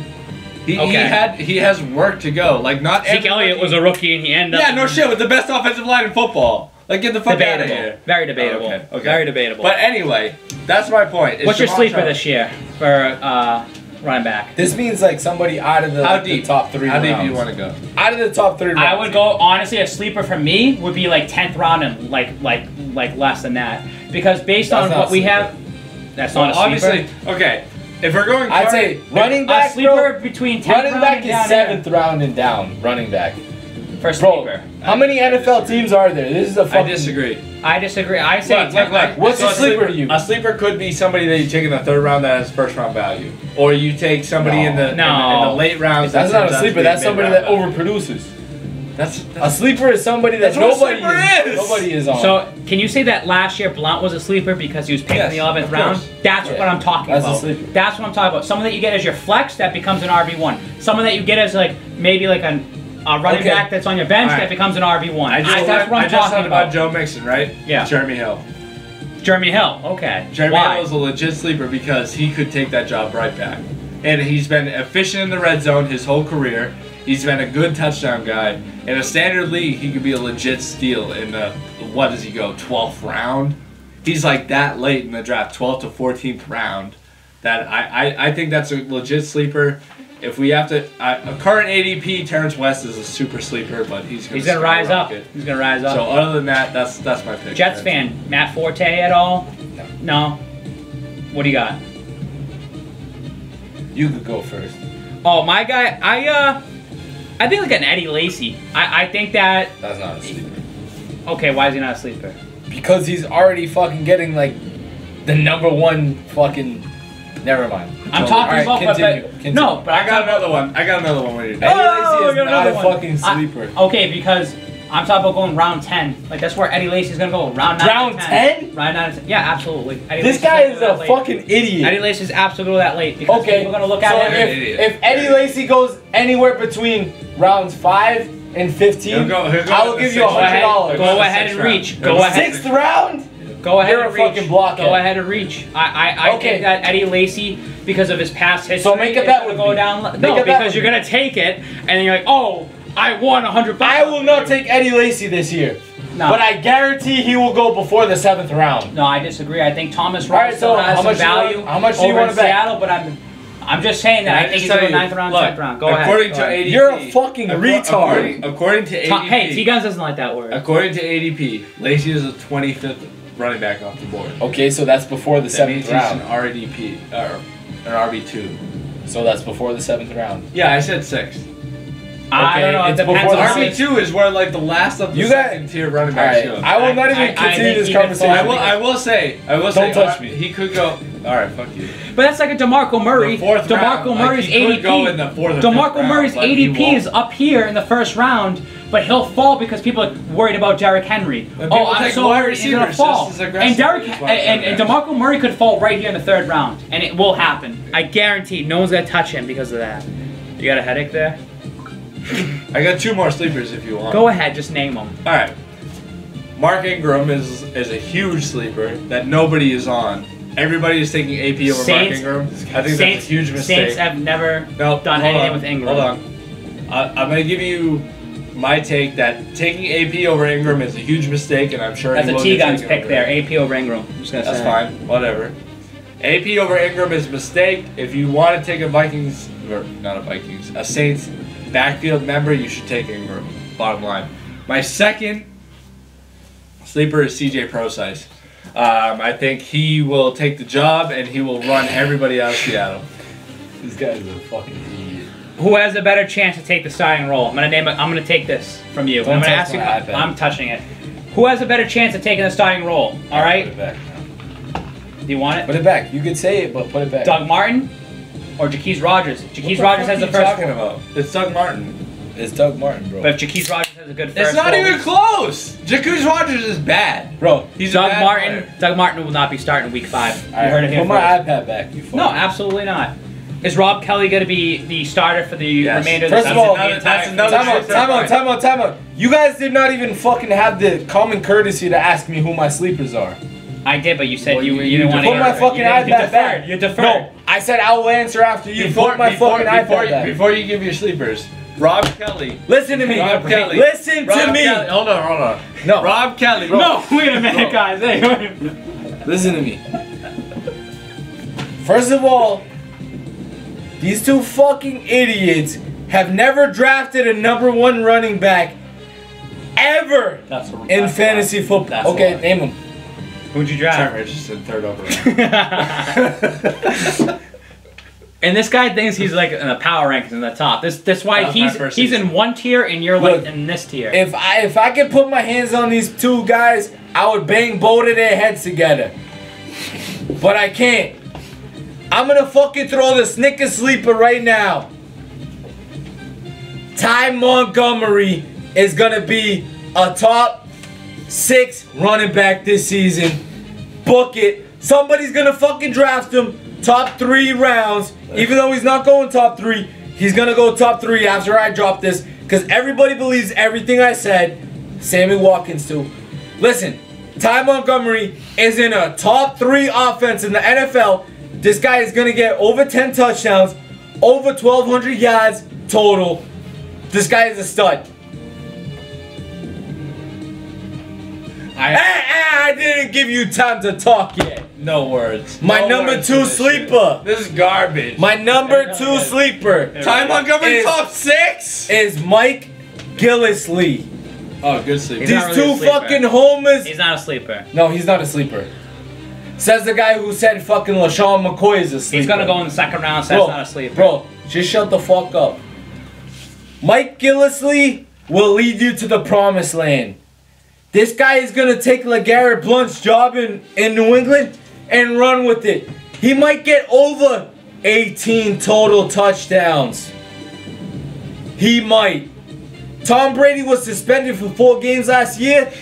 Okay. He has work to go. Like not Zeke every Elliott rookie- was a rookie, and he ended up. Yeah, no shit, with the best offensive line in football. Like, get the fuck out of Debatable. here. Very debatable. Oh, okay. Very debatable. But anyway, that's my point. is What's your Jamal sleeper Charles. this year for running back? This means like somebody out of the, How like, the deep? top 3 How rounds. deep do you want to go? Out of the top 3 rounds. I would go, honestly, a sleeper for me would be like 10th round and like less than that, because based That's on not what we a sleeper. have, that's not a sleeper. Obviously, okay. If we're going, I'd say running back, a sleeper bro, between 10th running round back and is down 7th round and down. Running back. for Bro, sleeper. how many NFL teams are there? This is a I fucking... disagree. I disagree. I say Look. What's So a sleeper to you? A sleeper could be somebody that you take in the 3rd round that has 1st round value, or you take somebody in the late rounds. That's that not turns a out to sleeper. be That's somebody that mid-round value. overproduces. That's A sleeper is somebody that That's what a nobody sleeper is. Nobody is on. So, can you say that last year Blount was a sleeper because he was picked in the Yes, 11th of round? course. That's Yeah, what I'm talking that's a about. sleeper. That's what I'm talking about. Someone that you get as your flex that becomes an RB1. Someone that you get as like maybe like a running Okay. back that's on your bench All right. that becomes an RB1. I just that's what I'm talked talking about about. Joe Mixon, right? Yeah. Jeremy Hill. Jeremy Hill. Okay. Jeremy Why? Hill is a legit sleeper because he could take that job right back. And he's been efficient in the red zone his whole career. He's been a good touchdown guy. In a standard league, he could be a legit steal in the, what does he go, 12th round? He's like that late in the draft, 12th to 14th round. That I think that's a legit sleeper. If we have to, a current ADP, Terrence West is a super sleeper, but he's Gonna rise up. skyrocket. He's gonna rise up. So other than that, that's my pick. Jets fan, Matt Forte at all? No. What do you got? You could go first. Oh, my guy. I think like an Eddie Lacy. I think that. That's not a sleeper. Okay, why is he not a sleeper? Because he's already fucking getting like the #1 fucking. Never mind. I'm So, talking alright, about, continue. no, but I got another one. I got another one when you're Eddie done. Oh, Lacy is you got not a another one. fucking sleeper. Okay, because I'm talking about going round 10. Like that's where Eddie Lacy's gonna go. Round 9. Round to 10? Round 9 to 10. Yeah, absolutely. Eddie This Lacy's guy gonna is go a that late. fucking idiot. Eddie Lacy's absolutely that late because Okay, people are gonna look so at him. if Eddie Lacy goes anywhere between rounds 5 and 15, He'll go I will in give the you sixth round. $100. Go ahead and reach. Go ahead. 6th round? Go ahead You're and a reach. fucking blockhead. Go ahead and reach. I Okay. think that Eddie Lacy, because of his past history, So make a is bet gonna with go me. down. Make No, a bet because with you're me. gonna take it and then you're like, oh, I won $100. I will not take Eddie Lacy this year. No. But I guarantee he will go before the 7th round. No, I disagree. I think Thomas All right, Ross still so has how some much do you value want- how much do you over wanna in bet? Seattle, but I'm just saying that I think he's going to go 9th round, 10th round. Go ahead. According Go to ahead. ADP, You're a fucking retard. According to ADP, Hey, T-Guns doesn't like that word. according to ADP, Lacy is a 25th running back off the board. Okay, so that's before the That means 7th he's an round. RDP or an RB2. So that's before the 7th round. Yeah, I said 6. I don't Okay, know. It it's depends before on the how many. RB2 is where like the last of the You got- second tier running All backs right, go. I will not even I continue think this even conversation. I will say, Don't touch me. He could go. All right, fuck you. But that's like a DeMarco Murray. The 4th round, DeMarco like, Murray's he could go in ADP. the 4th or 5th DeMarco round, Murray's but he ADP is won't. up here in the 1st round, but he'll fall because people are worried about Derrick Henry. And Oh, people I'm take so wide worried he's gonna receivers fall. just as aggressive And Derrick as wide and receivers. DeMarco Murray could fall right here in the 3rd round, and it will happen. I guarantee. No one's gonna touch him because of that. You got a headache there? I got 2 more sleepers if you want. Go ahead, just name them. All right. Mark Ingram is a huge sleeper that nobody is on. Everybody is taking AP over Saints- Mark Ingram. I think that's a huge mistake. Saints have never No, done hold anything on, with Ingram. Hold on. I'm going to give you my take that taking AP over Ingram is a huge mistake, and I'm sure That's he a will T-Guns get taken pick over. there. AP over Ingram. I'm just gonna That's say. fine. Whatever. AP over Ingram is a mistake. If you want to take a Vikings, or not a Vikings, a Saints backfield member, you should take Ingram. Bottom line. My second sleeper is CJ Procise. I think he will take the job and he will run everybody out of Seattle. This guy is a fucking idiot. Who has a better chance to take the starting role? I'm gonna take this from you. Don't I'm gonna touch ask you. my iPad. I'm touching it. Who has a better chance of taking the starting role? All Put right. it back. Do you want Put it? it back. You could say it, but put it back. Doug Martin or Jaquise Rogers? Jaquise What the Rogers fuck has the are you first. talking about? It's Doug Martin. It's Doug Martin, bro. But if Jaquise Rogers has That's a good It's first not goal. even close. Jacuzzi Rogers is bad. Bro, He's Doug a bad Martin. player. Doug Martin will not be starting week 5. You heard it here put my first. iPad back. You No, fuck. absolutely not. Is Rob Kelly going to be the starter for the Yes. remainder of the First of season? all, that's another Time out. You guys did not even fucking have the common courtesy to ask me who my sleepers are. I did, but you said Well, you you didn't want to Put my fucking iPad back. You deferred. No, I said I will answer after you. Put my fucking iPad back. Before you give your sleepers, Rob Kelly. Listen to me. Rob Kelly. Listen to Rob me. Kelly. Hold on. No. Rob Kelly. No, wait a minute, guys. Hey, wait a minute. Listen to me. First of all, these two fucking idiots have never drafted a #1 running back ever in fantasy football. Okay, name them. Who'd you Trent draft? Richardson, third overall. And this guy thinks he's like in the power rankings in the top. That's why That was my he's first in season. one tier and you're Look, like in this tier. If I could put my hands on these two guys, I would bang both of their heads together. But I can't. I'm gonna fucking throw the Snicker sleeper right now. Ty Montgomery is gonna be a top 6 running back this season. Book it. Somebody's gonna fucking draft him top 3 rounds. Even though he's not going top 3, he's gonna go top 3 after I drop this. Because everybody believes everything I said. Sammy Watkins too. Listen, Ty Montgomery is in a top 3 offense in the NFL. This guy is gonna get over 10 touchdowns, over 1,200 yards total. This guy is a stud. I didn't give you time to talk yet. No words. My No number words 2 for this sleeper. shit. This is garbage. My number 2 sleeper Ty Montgomery is- top 6? is Mike Gillislee. Oh, good sleep. He's These not really a two sleeper. fucking homers. He's not a sleeper. No, he's not a sleeper. Says the guy who said fucking LaShawn McCoy is a sleeper. He's gonna go in the second round, so Bro, that's not a sleeper. Bro, just shut the fuck up. Mike Gillislee will lead you to the promised land. This guy is gonna take LeGarrette Blount's job in New England and run with it. He might get over 18 total touchdowns. He might. Tom Brady was suspended for 4 games last year,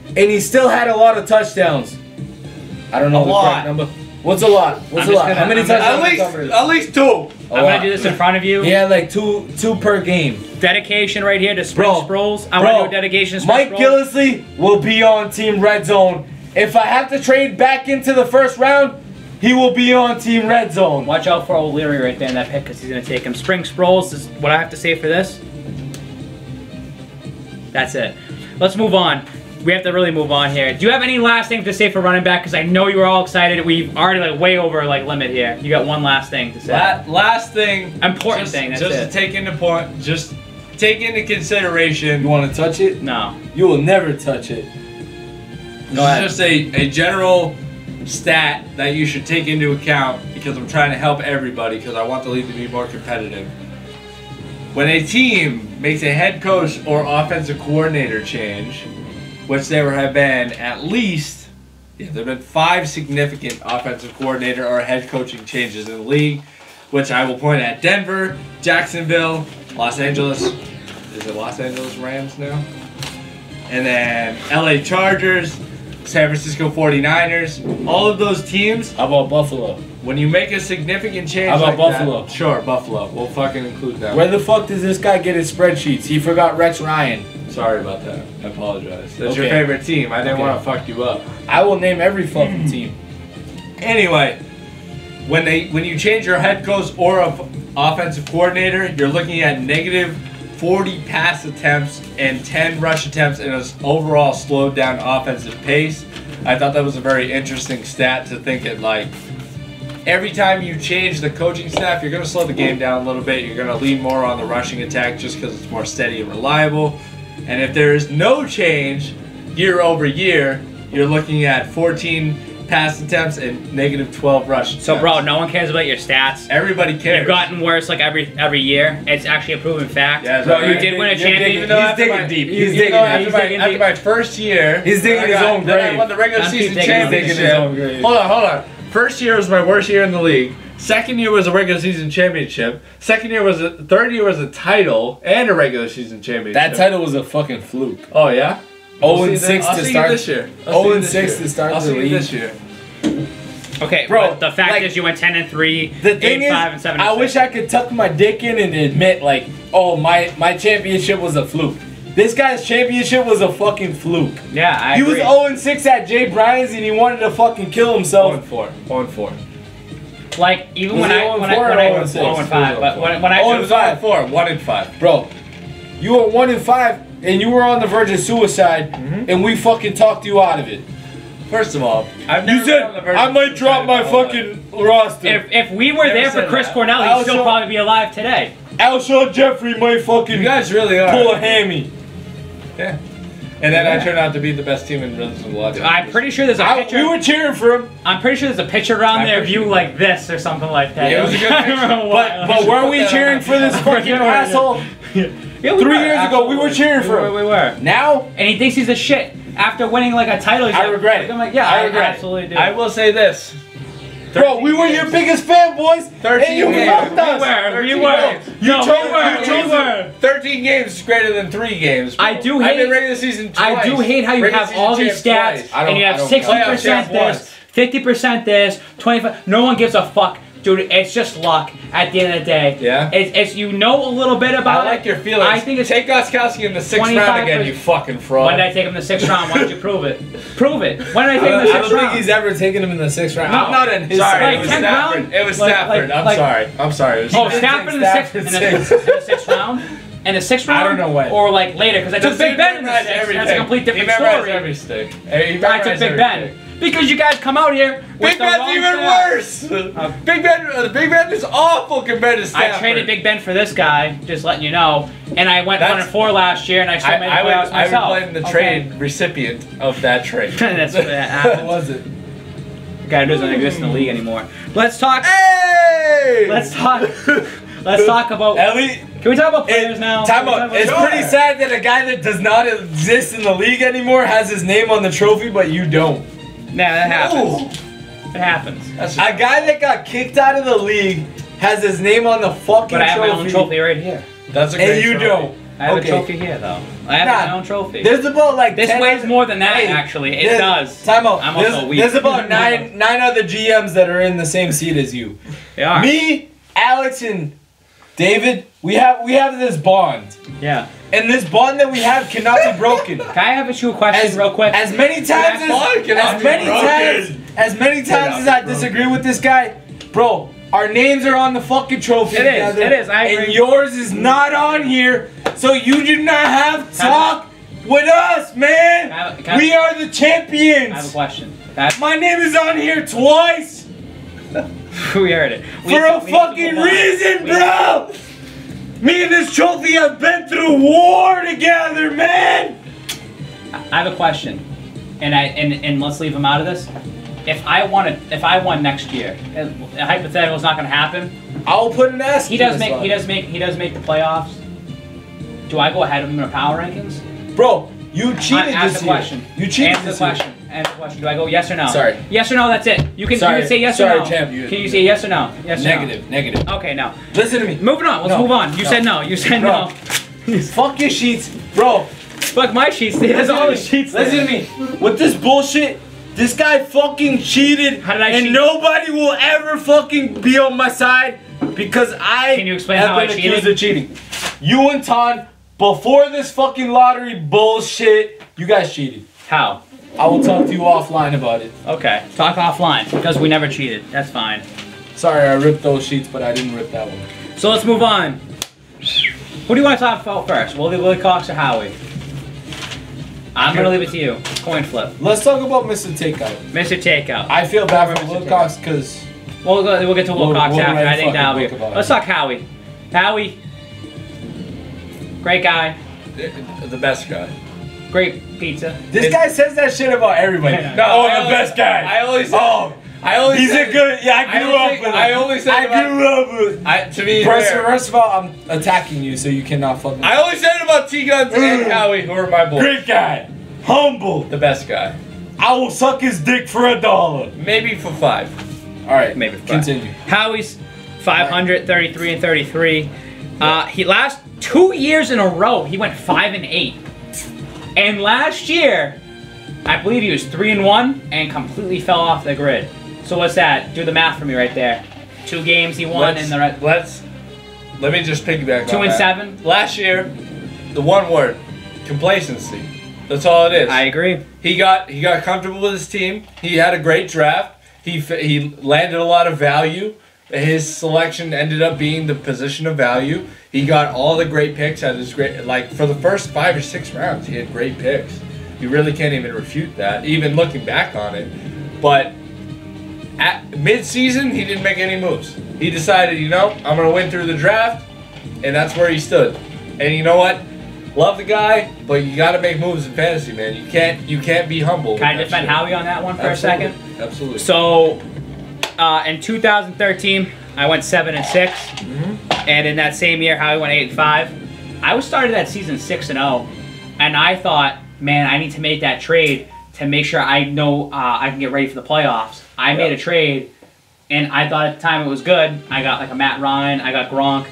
and he still had a lot of touchdowns. I don't know A the lot. correct number. What's a lot? What's I'm a just lot? gonna- How many I'm touchdowns? At least 2. I'm gonna do this in front of you. He had like two per game. Dedication right here to Spring Bro, Sproles. I'm gonna do a dedication to Spring Mike Sproles. Gillislee will be on Team Red Zone. If I have to trade back into the first round, he will be on Team Red Zone. Watch out for O'Leary right there in that pick because he's gonna take him. Spring Sproles is what I have to say for this. That's it. Let's move on. We have to really move on here. Do you have any last thing to say for running back? Because I know you were all excited. We've already like way over like limit here. You got one last thing to say. Last thing. Important just, thing. That's just it. to take into point. Just take into consideration. You want to touch it? No. You will never touch it. This Go ahead. is just a general stat that you should take into account because I'm trying to help everybody because I want the league to be more competitive. When a team makes a head coach or offensive coordinator change, which there have been at least, there have been 5 significant offensive coordinator or head coaching changes in the league, which I will point at Denver, Jacksonville, Los Angeles. Is it Los Angeles Rams now? And then LA Chargers, San Francisco 49ers. All of those teams, How about Buffalo? when you make a significant change How about like Buffalo? that, sure, Buffalo. We'll fucking include them. Where the fuck does this guy get his spreadsheets? He forgot Rex Ryan. Sorry about that. I apologize. That's your Okay. favorite team. I didn't Okay. want to fuck you up. I will name every fucking team. Anyway, when you change your head coach or a offensive coordinator, you're looking at negative 40 pass attempts and 10 rush attempts in an overall slowed down offensive pace. I thought that was a very interesting stat to think it like. Every time you change the coaching staff, you're going to slow the game down a little bit. You're going to lean more on the rushing attack just because it's more steady and reliable. And if there is no change year over year, you're looking at 14 pass attempts and negative 12 rush attempts. So, bro, no one cares about your stats. Everybody cares. You've gotten worse like every year. It's actually a proven fact. Yeah, Bro, right. you did win a You're championship. digging- Even though He's after digging my- deep. even He's though digging after deep. my- He's digging after deep. my first year, He's digging I his got- own then I grave. won the regular I'm season digging his championship. own grave. Hold on. First year was my worst year in the league. Second year was a regular season championship. Third year was a title and a regular season championship. That title was a fucking fluke. Oh yeah. 0-6 to start this year. 0-6 to start the league this year. Okay, Bro, but the fact like, is you went 10-3, The thing 8-5, is, and 7-6. I wish I could tuck my dick in and admit, like, oh, my championship was a fluke. This guy's championship was a fucking fluke. Yeah, I He agree. was 0-6 at Jay Bryan's and he wanted to fucking kill himself. 0-4. Like, even Was when he I 0-4 or 0-6? 0-5, but when I 0-5. 1-5. Bro, you were 1-5 and you were on the verge of suicide and we fucking talked you out of it. First of all, I've never You said, been on the verge I of might drop my suicide. fucking roster. if we were Never there for said Chris that. Cornell, he'd still Also- probably be alive today. Alshon Jeffrey might fucking You guys really are. pull a hammy. Yeah. And then I turned out to be the best team in Reds of Lawtown. I'm pretty sure there's a picture. We were cheering for him. I'm pretty sure there's a picture around there of you like this or something like that. Yeah, it was a good I picture. don't know why. But were we put that cheering on. for this fucking asshole? Yeah, we 3 were, years ago, we were cheering for him. We were. Now, And he thinks he's a shit after winning like a title. He's I like, regret it. I'm like, yeah, I I regret it. absolutely do. I will say this. bro, we were your biggest fanboys, 13 and you games. fucked us. We 13 were. games. No, chose- we were. 13 games is greater than 3 games. I do I've hate- been regular season twice. I do hate how you Regular have season all these champ stats twice. and you have I don't 60% count. this, 50% this, 25. No one gives a fuck, dude. It's just luck at the end of the day. Yeah? It's you know a little bit about I like it. your feelings. I think it's. Take Goskowski in the 6th 25%. round again, you fucking fraud. When did I take him in the 6th round? Why don't you prove it? Prove it. When did I take him in the 6th round? ever taken him in the 6th round. No. I'm not in his Sorry, Like it was 10th Stafford. round? It was Like- Stafford. like- I'm like- sorry. I'm sorry. It was Oh, did Stafford take in the Stafford 6th in the 6th round. In the 6th round? I don't know when. Or like later, because I took Big Ben in the 6th. everything. That's a complete different He memorized story. every stick. He I took memorized Big every Ben. stick. Because you guys come out here with Big the Ben's wrong even stats. worse. Big Ben is awful compared to I Stafford. traded Big Ben for this guy, just letting you know, and I went That's- 1-4 last year, and I still made the playoffs I myself. would blame the Okay. trade recipient of that trade. That's what What happened. was it? The guy who doesn't exist in the league anymore. Let's talk. Hey! Let's talk. Let's talk about. Ellie, Can we talk about players now? time Can we out. talk It's about- pretty sad that a guy that does not exist in the league anymore has his name on the trophy, but you don't. Nah, that happens. It happens. That's A guy that got kicked out of the league has his name on the fucking But I have my own trophy, trophy right here. That's a great and you trophy. don't. I have Okay. a trophy here, though. I have Nah, my own trophy. There's about like This 10 weighs other- more than that, Hey, actually. It there's- does. Time out. I'm also weak. There's about nine other GMs that are in the same seat as you. They are. Me, Alex, and David, we have this bond, Yeah. and this bond that we have cannot be broken. Can I have a question real quick? As many times That bond cannot be broken. as many times as I disagree with this guy, bro, our names are on the fucking trophy. It is, together, it is, I agree. and yours is not on here, so you do not have to talk with us, man. Can I- We are the I have a champions. question. My name is on here twice We heard it. for a fucking reason, bro. Me and this trophy have been through war together, man. I have a question, and let's leave him out of this. If I won next year, a hypothetical is not going to happen. I'll put an S. He does make the playoffs. Do I go ahead of him in our power rankings? Bro, you cheated Ask this the year. question. You cheated Answer the this year. question. Answer the question. Do I go yes or no? Sorry. Yes or no. That's it. You can Sorry. say yes Sorry, or no. champ, Can you say yes or no? Yes or Negative. no? Okay, no. Listen to me. Moving on. Let's No. move on. You No. said no. You said Bro. no. Fuck your sheets, bro. Fuck my sheets. There's all the sheets. Listen to me. With this bullshit, this guy fucking cheated. How did I and cheat? nobody will ever fucking be on my side because I Can you explain have how I been cheated? accused of cheating. You and Ton, before this fucking lottery bullshit, you guys cheated. How? I will talk to you offline about it. Okay. Talk offline because we never cheated. That's fine. Sorry, I ripped those sheets, but I didn't rip that one. So let's move on. Who do you want to talk about first? Wilcox or Howie? I'm gonna leave it to you. Coin flip. Let's talk about Mr. Takeout. Mr. Takeout. I feel bad for Mr. Wilcox because We'll get to Wilcox we'll after. write a I think fucking that'll be. book about it. Let's talk Howie. Howie. Great guy. The best guy. Great pizza. this guy says that shit about everybody. Yeah. No, oh, I the only- best guy. I only said. Oh, I only he's said, a good. Yeah, I grew up with him. I only said. I grew up with. To be First, fair, first of all, I'm attacking you, so you cannot fucking. I only said about T-Guns and Howie, who are my boys. Great guy, humble. The best guy. I will suck his dick for $1. Maybe for 5. All right, maybe 5. continue. Howie's 500, 33 and 33. He last 2 years in a row he went 5 and 8, and last year I believe he was 3 and 1 and completely fell off the grid. So what's that? Do the math for me right there. 2 games he won in the Let me just piggyback 2 on and that. 7. Last year, the one word, complacency. That's all it is. I agree. He got comfortable with his team. He had a great draft. He landed a lot of value. His selection ended up being the position of value. He got all the great picks at his great, like for the first 5 or 6 rounds, he had great picks. You really can't even refute that, even looking back on it. But at mid-season, he didn't make any moves. He decided, you know, I'm gonna win through the draft, and that's where he stood. And you know what? Love the guy, but you got to make moves in fantasy, man. You can't be humble. Can I defend Howie on that one for a second? Absolutely. So, in 2013, I went 7 and 6, and in that same year, Howie went 8 and 5. I was started that season 6 and 0, and I thought, man, I need to make that trade to make sure I know I can get ready for the playoffs. I made a trade, and I thought at the time it was good. I got like a Matt Ryan, I got Gronk.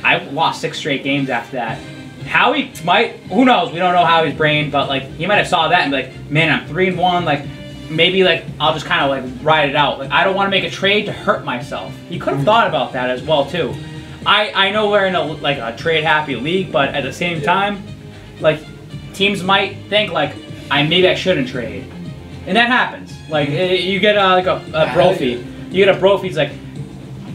I lost 6 straight games after that. Howie might, who knows? We don't know Howie's brain, but like he might have saw that and be like, man, I'm 3 and 1. Like maybe like I'll just kind of like ride it out. Like I don't want to make a trade to hurt myself. He could have thought about that as well too. I know we're in a trade happy league, but at the same time, like teams might think like maybe I shouldn't trade, and that happens. Like you get like a brophy, you get a brophy. It's like.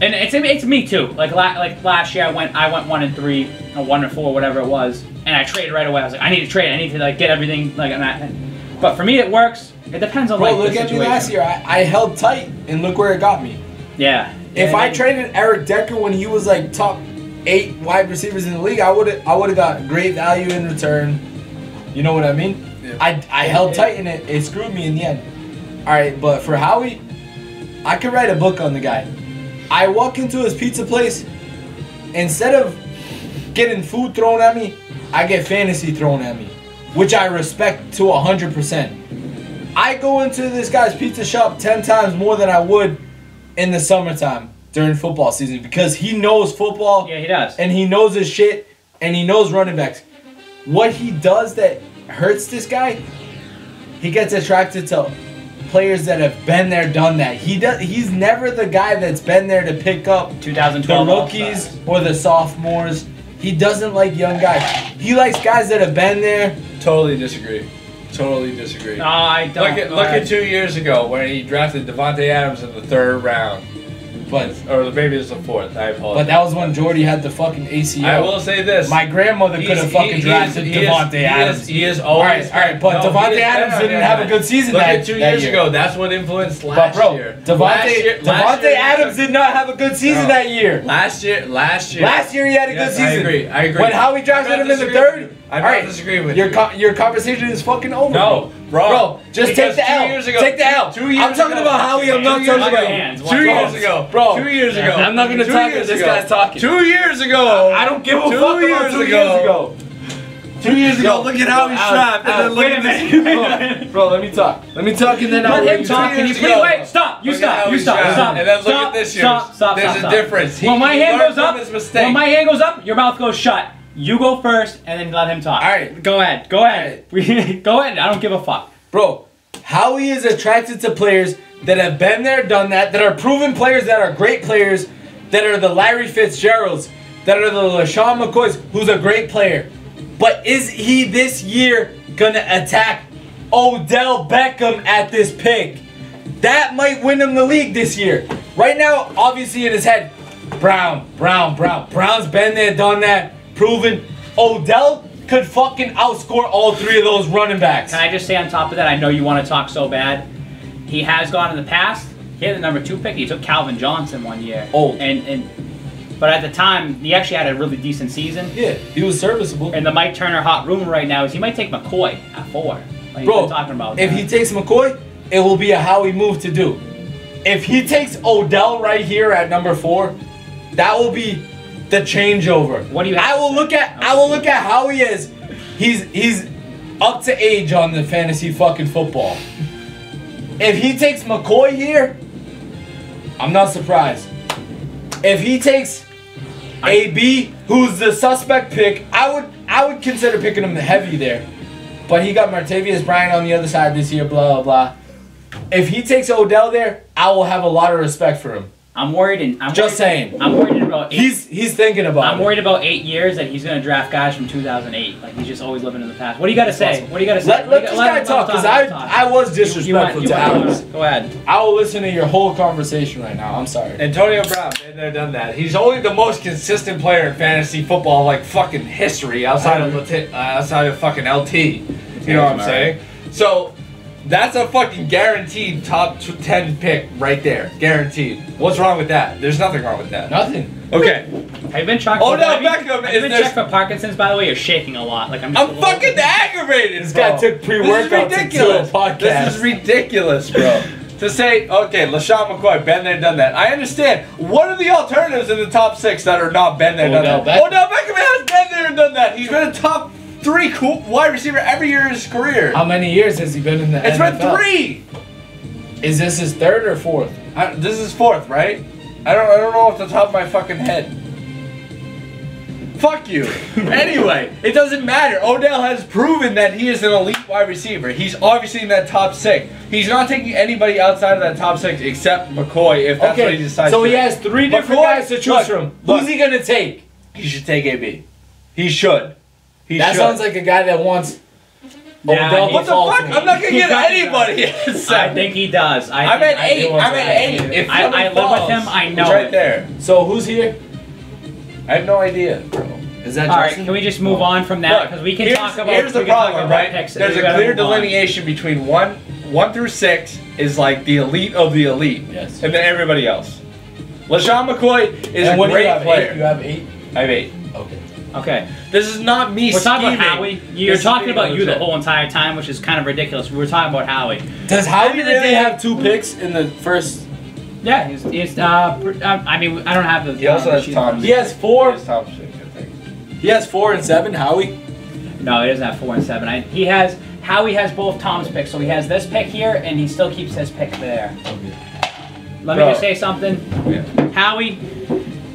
And it's me too. Like last year, I went 1 and 3 or 1 and 4, whatever it was, and I traded right away. I was like, I need to trade. I need to like get everything like on that. But for me, it works. It depends on Bro, like look the at situation. me last year. I held tight, and look where it got me. Yeah. If I traded Eric Decker when he was like top 8 wide receivers in the league, I would have got great value in return. You know what I mean? Yeah. I held tight, and it screwed me in the end. All right, but for Howie, I could write a book on the guy. I walk into his pizza place, instead of getting food thrown at me, I get fantasy thrown at me, which I respect to 100%. I go into this guy's pizza shop 10 times more than I would in the summertime during football season because he knows football. Yeah, he does. And he knows his shit, and he knows running backs. What he does that hurts this guy, he gets attracted to players that have been there, done that. He's never the guy that's been there to pick up 2012 the rookies or the sophomores. He doesn't like young guys. He likes guys that have been there. Totally disagree. No, I don't. Look at 2 years ago when he drafted Devontae Adams in the 3rd round. Or maybe it was the 4th. I apologize. But that was when Jordy had the fucking ACL. I will say this. My grandmother could have fucking drafted Devontae Adams. He is always. All right, but Devontae Adams didn't have a good season Look that at 2 years year. ago. That's what influenced But last bro, year. Devontae Adams did not have a good season that year. Last year. Last year he had a good season. I agree. When Howie drafted him in the 3rd, I'm not disagreeing with you. Your conversation is fucking over. No, bro. Just take the L. Take the L. 2 years I'm talking about Howie. I'm not talking about 2 years ago. Bro. 2 years ago. I'm not gonna talk if this guy's talking. 2 years ago. I don't give a fuck about 2 years ago. 2 years ago. Look at how he's trapped. And then look at this. Bro, let me talk. Let me talk and then I'll Let him talk. Can you please wait? Stop. You stop. You stop. Stop. And then look at this year. Stop. There's a difference. When my hand goes up, when my hand goes up, your mouth goes shut. You go first and then let him talk. All right. Go ahead. Go ahead. Go ahead. I don't give a fuck. Bro, Howie is attracted to players that have been there, done that are proven players, that are great players, that are the Larry Fitzgeralds, that are the LaShawn McCoys, who's a great player. But is he this year gonna attack Odell Beckham at this pick? That might win him the league this year. Right now, obviously in his head, Brown. Brown's been there, done that, proven. Odell could fucking outscore all 3 of those running backs. Can I just say on top of that, I know you want to talk so bad. He has gone in the past. He had the number 2 pick. He took Calvin Johnson one year. But at the time, he actually had a really decent season. Yeah, he was serviceable. And the Mike Turner hot rumor right now is he might take McCoy at 4. Like Bro, talking about if he takes McCoy, it will be a Howie move to do. If he takes Odell right here at number 4, that will be the changeover. What do you? I will look at Howie as he's up to age on the fantasy fucking football. If he takes McCoy here, I'm not surprised. If he takes AB, who's the suspect pick, I would consider picking him heavy there. But he got Martavius Bryant on the other side this year, blah, blah, blah. If he takes Odell there, I will have a lot of respect for him. I'm worried. I'm worried about 8. He's thinking about I'm worried about 8 years that he's going to draft guys from 2008. Like, he's just always living in the past. What do you got to say? What do you got to say? Let this guy talk, because I was disrespectful to Alex. Go ahead. I will listen to your whole conversation right now. I'm sorry. Antonio Brown, been there, done that. He's only the most consistent player in fantasy football, like fucking history, outside of fucking LT. You know what I'm saying? So that's a fucking guaranteed top 10 pick right there. Guaranteed. What's wrong with that? There's nothing wrong with that. Nothing. Okay. Have you been checked for checked for Parkinson's, by the way? You're shaking a lot. Like I'm fucking aggravated. This guy took pre-workout to do a podcast. This is ridiculous, bro. To say, okay, LaShawn McCoy, been there, done that. I understand. What are the alternatives in the top 6 that are not been there, done that? Odell Beckham has been there and done that. He's been a top 3 wide receiver every year of his career. How many years has he been in the NFL? It's been 3. Is this his 3rd or 4th? This is 4th, right? I don't know off the top of my fucking head. Fuck you. Anyway, it doesn't matter. Odell has proven that he is an elite wide receiver. He's obviously in that top 6. He's not taking anybody outside of that top 6 except McCoy, if that's what he decides so to. he has 3 different guys to choose from. Who's he going to take? He should take AB. He should. That sounds like a guy that wants Odell. What the fuck? I'm not going to get anybody. I think he does. I'm at 8. I'm at 8. If I live with him. I know it's right there. So who's here? I have no idea, bro. Is that all right? Can we just move on from that? Because we can talk about. Here's the problem, right? There's a clear delineation between 1 through 6 is like the elite of the elite, yes, and then everybody else. LaShawn McCoy is a great player. You have 8. I have 8. Okay. This is not me. We're talking about Howie. You're talking about you the whole entire time, which is kind of ridiculous. We're talking about Howie. Does Howie really have 2 picks in the first? Yeah, he's I mean, I don't have the. He also has Tom. He has 4. He has 4 and 7. Howie. No, he doesn't have 4 and 7. Howie has both Tom's picks, so he has this pick here, and he still keeps his pick there. Let me just say something. Yeah. Howie,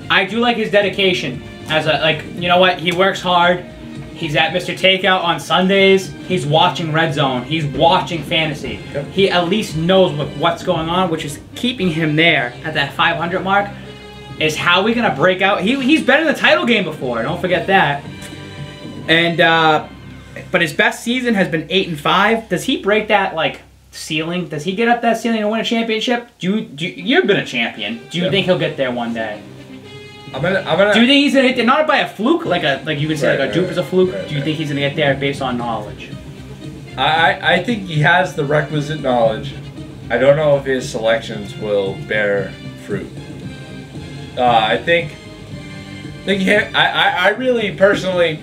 I do like his dedication. You know what? He works hard. He's at Mr. Takeout on Sundays. He's watching Redzone. He's watching fantasy. Yep. He at least knows what's going on, which is keeping him there at that 500 mark. Is Howie gonna break out? He's been in the title game before. Don't forget that. And but his best season has been 8-5. Does he break that ceiling? Does he get up that ceiling and win a championship? You've been a champion. Do you think he'll get there one day? I'm gonna. Do you think he's gonna hit there not by a fluke, like you can say a dupe is a fluke? Do you think he's gonna get there based on knowledge? I think he has the requisite knowledge. I don't know if his selections will bear fruit. I really personally,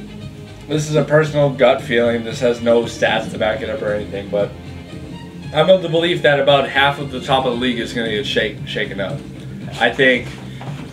this is a personal gut feeling. This has no stats to back it up or anything, but I'm of the belief that about half of the top of the league is going to get shaken up. I think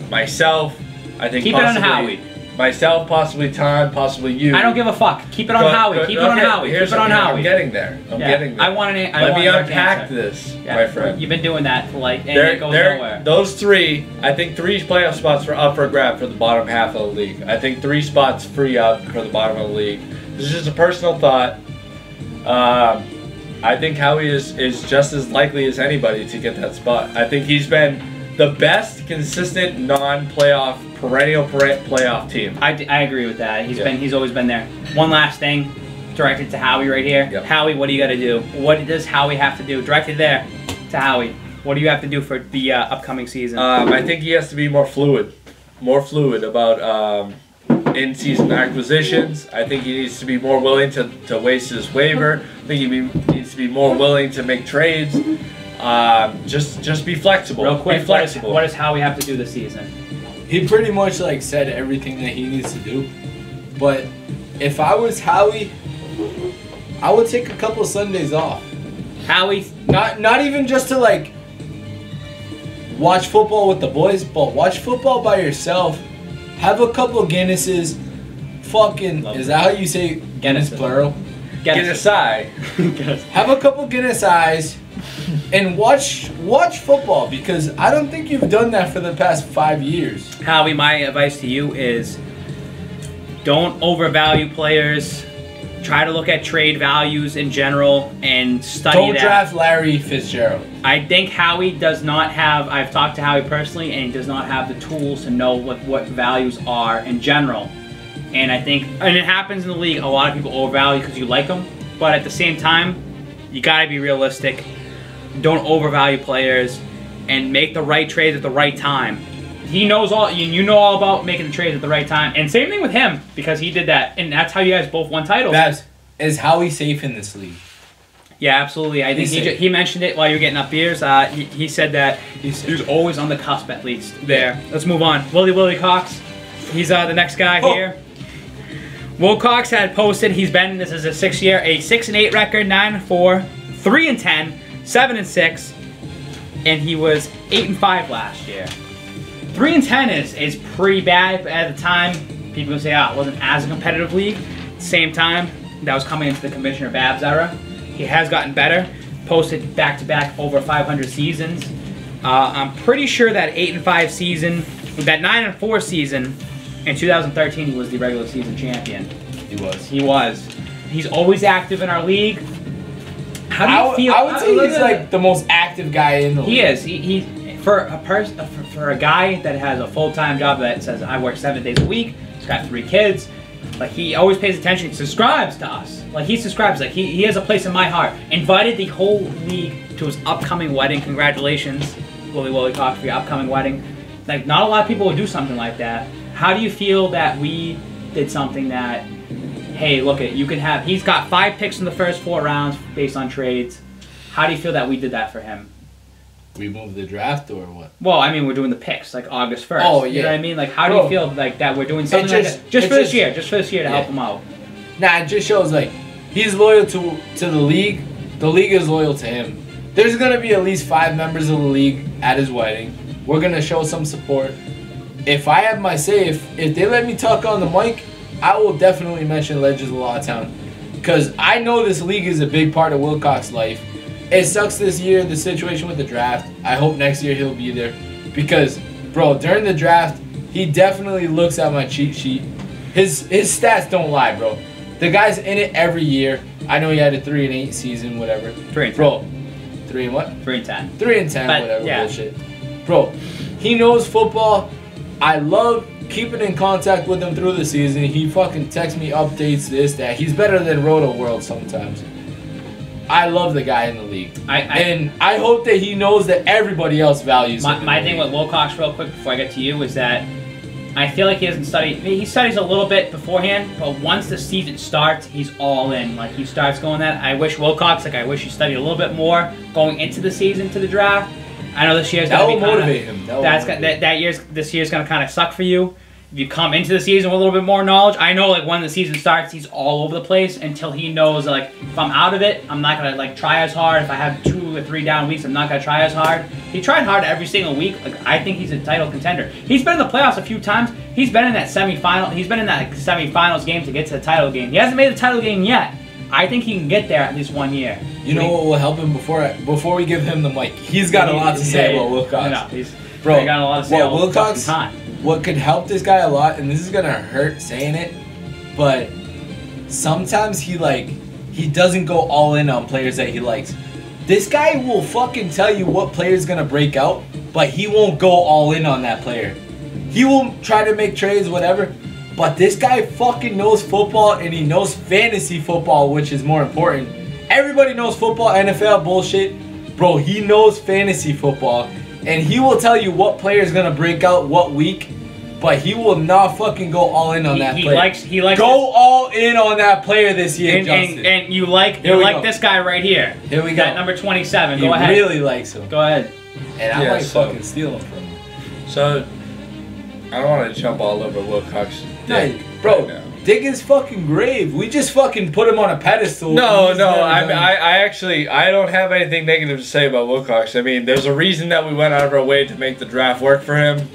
myself. Keep it on Howie. Myself, possibly Tom, possibly you. I don't give a fuck. Keep it on Howie. Keep it on Howie. Keep it on Howie. I'm getting there. I'm getting there. I want an Let me unpack this, my friend. You've been doing that for and it goes nowhere. Those 3, I think 3 playoff spots are up for a grab for the bottom half of the league. I think 3 spots free up for the bottom of the league. This is just a personal thought. I think Howie is just as likely as anybody to get that spot. I think he's been the best consistent non-playoff perennial playoff team. I agree with that. He's always been there. One last thing, directed to Howie right here. Yep. Howie, what do you got to do? What does Howie have to do? Directed there to Howie. What do you have to do for the upcoming season? I think he has to be more fluid about in-season acquisitions. I think he needs to be more willing to waste his waiver. I think he needs to be more willing to make trades. Just be flexible. Real quick, be flexible. What does Howie have to do this season? He pretty much said everything that he needs to do. But if I was Howie, I would take a couple of Sundays off. Howie, not even just to watch football with the boys, but watch football by yourself. Have a couple of Guinnesses. Is that how you say Guinness plural? Guinness-I. Have a couple Guinness eyes. and watch football, because I don't think you've done that for the past 5 years. Howie, my advice to you is don't overvalue players. Try to look at trade values in general and study Don't that. draft Larry Fitzgerald. I think Howie does not have, I've talked to Howie personally, and he does not have the tools to know what values are in general. And I think, and it happens in the league, a lot of people overvalue because you like them, but at the same time, you gotta be realistic. Don't overvalue players and make the right trades at the right time. He knows all, you know all about making the trades at the right time. And same thing with him, because he did that, and that's how you guys both won titles. Babs, is Howie safe in this league? Yeah, absolutely. I think he mentioned it while you were getting up beers. He said that he's always on the cusp, at least. There. Let's move on. Wilcox. He's the next guy here. Wilcox had posted, he's been, this is his 6th year, a 6-8 record, 9-4, 3-10, 7-6, and he was 8-5 last year. 3-10 is pretty bad, but at the time, people would say, it wasn't as a competitive league. At the same time, that was coming into the Commissioner Babs era. He has gotten better, posted back-to-back over 500 seasons. I'm pretty sure that 8-5 season, that 9-4 season, in 2013, he was the regular season champion. He was. He's always active in our league. How do you feel? I would say he's like the most active guy in the league. He is. He for a guy that has a full-time job that says I work 7 days a week. He's got 3 kids. Like, he always pays attention. He subscribes to us. Like, he subscribes. Like, he has a place in my heart. Invited the whole league to his upcoming wedding. Congratulations, Wilcox, for your upcoming wedding. Like, not a lot of people would do something like that. How do you feel that we did something that, hey, look at, you can have, he's got 5 picks in the first 4 rounds based on trades. How do you feel that we did that for him? We moved the draft or what? Well, I mean, we're doing the picks, like August 1st. Oh, yeah. You know what I mean? Like, how do you feel like that we're doing something like that? Just for this year to help him out. Nah, it just shows, like, he's loyal to the league. The league is loyal to him. There's going to be at least 5 members of the league at his wedding. We're going to show some support. If I have my say, if they let me talk on the mic, I will definitely mention Legends of Lawtown. Because I know this league is a big part of Wilcox's life. It sucks this year, the situation with the draft. I hope next year he'll be there. Because, bro, during the draft, he definitely looks at my cheat sheet. His stats don't lie, bro. The guy's in it every year. I know he had a 3-8 season, whatever. 3-10. Bro, 3 and what? 3-10. 3-10, But, whatever, yeah. bullshit. Bro, he knows football. I love keeping in contact with him through the season. He fucking texts me updates, this, that. He's better than Roto World sometimes. I love the guy in the league. And I hope that he knows that everybody else values him. My thing with Wilcox, real quick, before I get to you, is that I feel like he doesn't study. He studies a little bit beforehand, but once the season starts, he's all in. Like, he starts going that. I wish Wilcox, I wish he studied a little bit more going into the season to the draft. I know this year's going to be motivate him. This year's going to kind of suck for you. If you come into the season with a little bit more knowledge, I know, like, when the season starts, he's all over the place until he knows, like, if I'm out of it, I'm not going to, like, try as hard. If I have 2 or 3 down weeks, I'm not going to try as hard. He tried hard every single week. Like, I think he's a title contender. He's been in the playoffs a few times. He's been in that semifinal. He's been in that semifinals game to get to the title game. He hasn't made the title game yet. I think he can get there at least 1 year. You know what will help him before we give him the mic? He's got a lot to say about Wilcox. No, he's got a lot to say about Wilcox. time. What could help this guy a lot, and this is gonna hurt saying it, but sometimes he doesn't go all in on players that he likes. This guy will fucking tell you what player's gonna break out, but he won't go all in on that player. He will try to make trades, whatever, but this guy fucking knows football, and he knows fantasy football, which is more important. Everybody knows football, NFL bullshit. Bro, he knows fantasy football. And he will tell you what player is gonna break out what week, but he will not fucking go all in on that player. He likes go all in on that player this year, Justin. And you like this guy right here. Here we go. That number 27. He Go ahead. really likes him. Go ahead. And I might fucking steal him from him. So, I don't want to jump all over Wilcox. Hey, bro, right now. dig his fucking grave. We just fucking put him on a pedestal. No, I don't have anything negative to say about Wilcox. I mean, there's a reason that we went out of our way to make the draft work for him.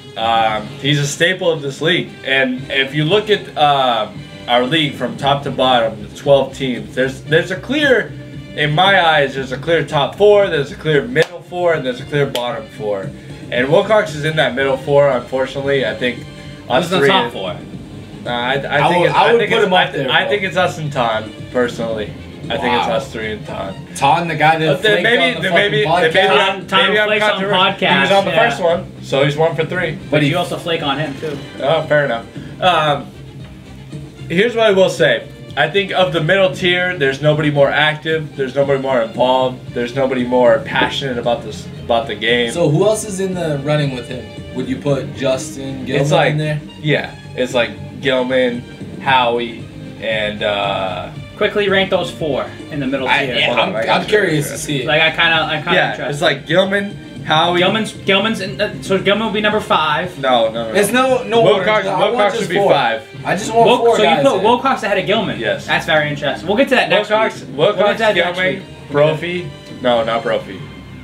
He's a staple of this league. And if you look at our league from top to bottom, the 12 teams, there's a clear in my eyes, there's a clear top 4, there's a clear middle 4, and there's a clear bottom 4. And Wilcox is in that middle 4, unfortunately. I think us Who's the three. top 4? I would put him up there, I bro. think it's us and Ton, personally. I think it's us 3 and Ton. Ton, the guy that flaked on the fucking podcast. Ton maybe I'm flakes on controversial. He podcasts, was on the yeah. first one, so he's 1 for 3. But you also flake on him too. Oh, fair enough. Here's what I will say. I think of the middle tier, there's nobody more active, there's nobody more involved, there's nobody more passionate about the game. So who else is in the running with him? Would you put Justin Gilman It's like, in there? yeah, it's like Gilman, Howie, and Quickly rank those 4 in the middle tier. I'm curious to see it. Like I'm kind of yeah, interested. it's like Gilman, Howie. Gilman's in, so Gilman will be number 5. No. It's no Wilcox, order. I want Wilcox just should be 4. 5. I just want 4 So guys. you put in. Wilcox ahead of Gilman. Yes. That's very interesting. We'll get to that next week. We'll Wilcox, get to that next Gilman, week. Brophy. No, not Brophy.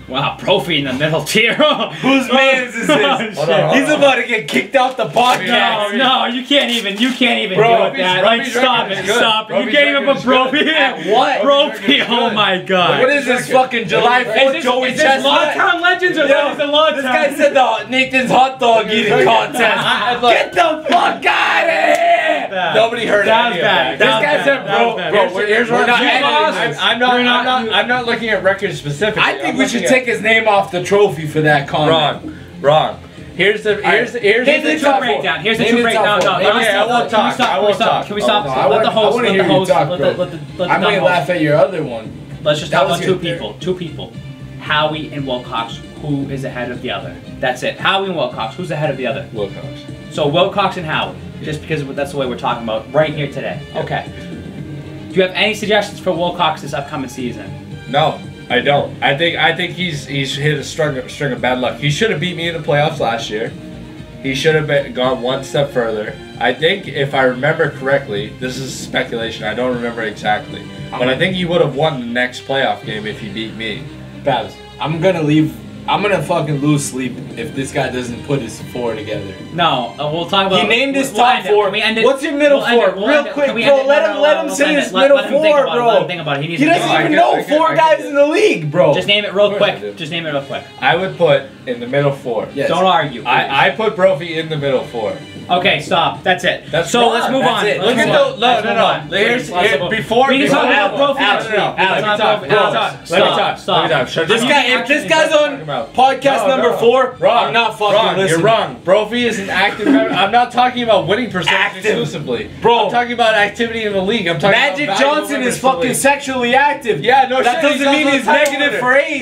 Wow, Profi in the middle tier. Whose man's is this? Hold on. He's about to get kicked off the podcast. No, you can't even Bro, deal with that. Like, Brophy's stop record it, is good. stop it. You Brophy's can't even record put is good. Profi At in. what? Profi, oh my god. What is this fucking July 4th Joey Is this Chestnut? Lawtown Legends or Yo, what is the Lawtown? This guy said the Nathan's hot dog eating contest. Get the fuck out of here! Nobody heard That was any of bad. that. This That guy was said, bad. That was bad. Here's we're what not I'm editing this. I'm not looking at records specifically. I think we should take his name off the trophy for that comment. Wrong. Here's the Here's the top breakdown. four. Here's the Name two the top breakdown. four. No, Okay, I won't talk. I won't talk. Can we stop? No, I Let the host. wanna Let hear the you host. talk, Let bro. the I might host. laugh at your other one. Let's just That talk was about your 2 people. 2 people. Howie and Wilcox. Who is ahead of the other? That's it. Howie and Wilcox. Who's ahead of the other? Wilcox. So Wilcox and Howie. Just because that's the way we're talking about right here today. Okay. Do you have any suggestions for Wilcox this upcoming season? No, I don't. I think he's hit a string of bad luck. He should have beat me in the playoffs last year. He should have gone one step further. I think, if I remember correctly, this is speculation. I don't remember exactly, but I think he would have won the next playoff game if he beat me. Babs, I'm gonna fucking lose sleep if this guy doesn't put his 4 together. No, we'll talk about. He named his we'll top end it. 4. Can we end it? What's your middle We'll end 4? it. We'll Real end it. quick, Can we bro. end it? Let No, him we'll say end his it. middle Let him think 4, about it. bro. Let him think about it. He needs He to doesn't think even about it. know 4 guys in the league, bro. Just name it real Of course I quick. do. Just name it real quick. I would put in the middle 4. Yes. Don't argue. I put Brophy in the middle 4. Okay, stop. That's it. That's so wrong. let's move That's on. it. Let's Look at move the on. Let's move on. Before We can talk about Alex, Brophy next week. Alex, Let me talk. Let me talk. This guy, if this guy's on podcast number 4, Wrong. I'm not fucking wrong. listening. You're wrong. Brophy is an active member. I'm not talking about winning percentage Active. exclusively. Bro. I'm talking about activity in the league. I'm talking Magic about valuable Johnson members is to the fucking league. sexually active. Yeah, no That shit. doesn't mean he's negative for AIDS.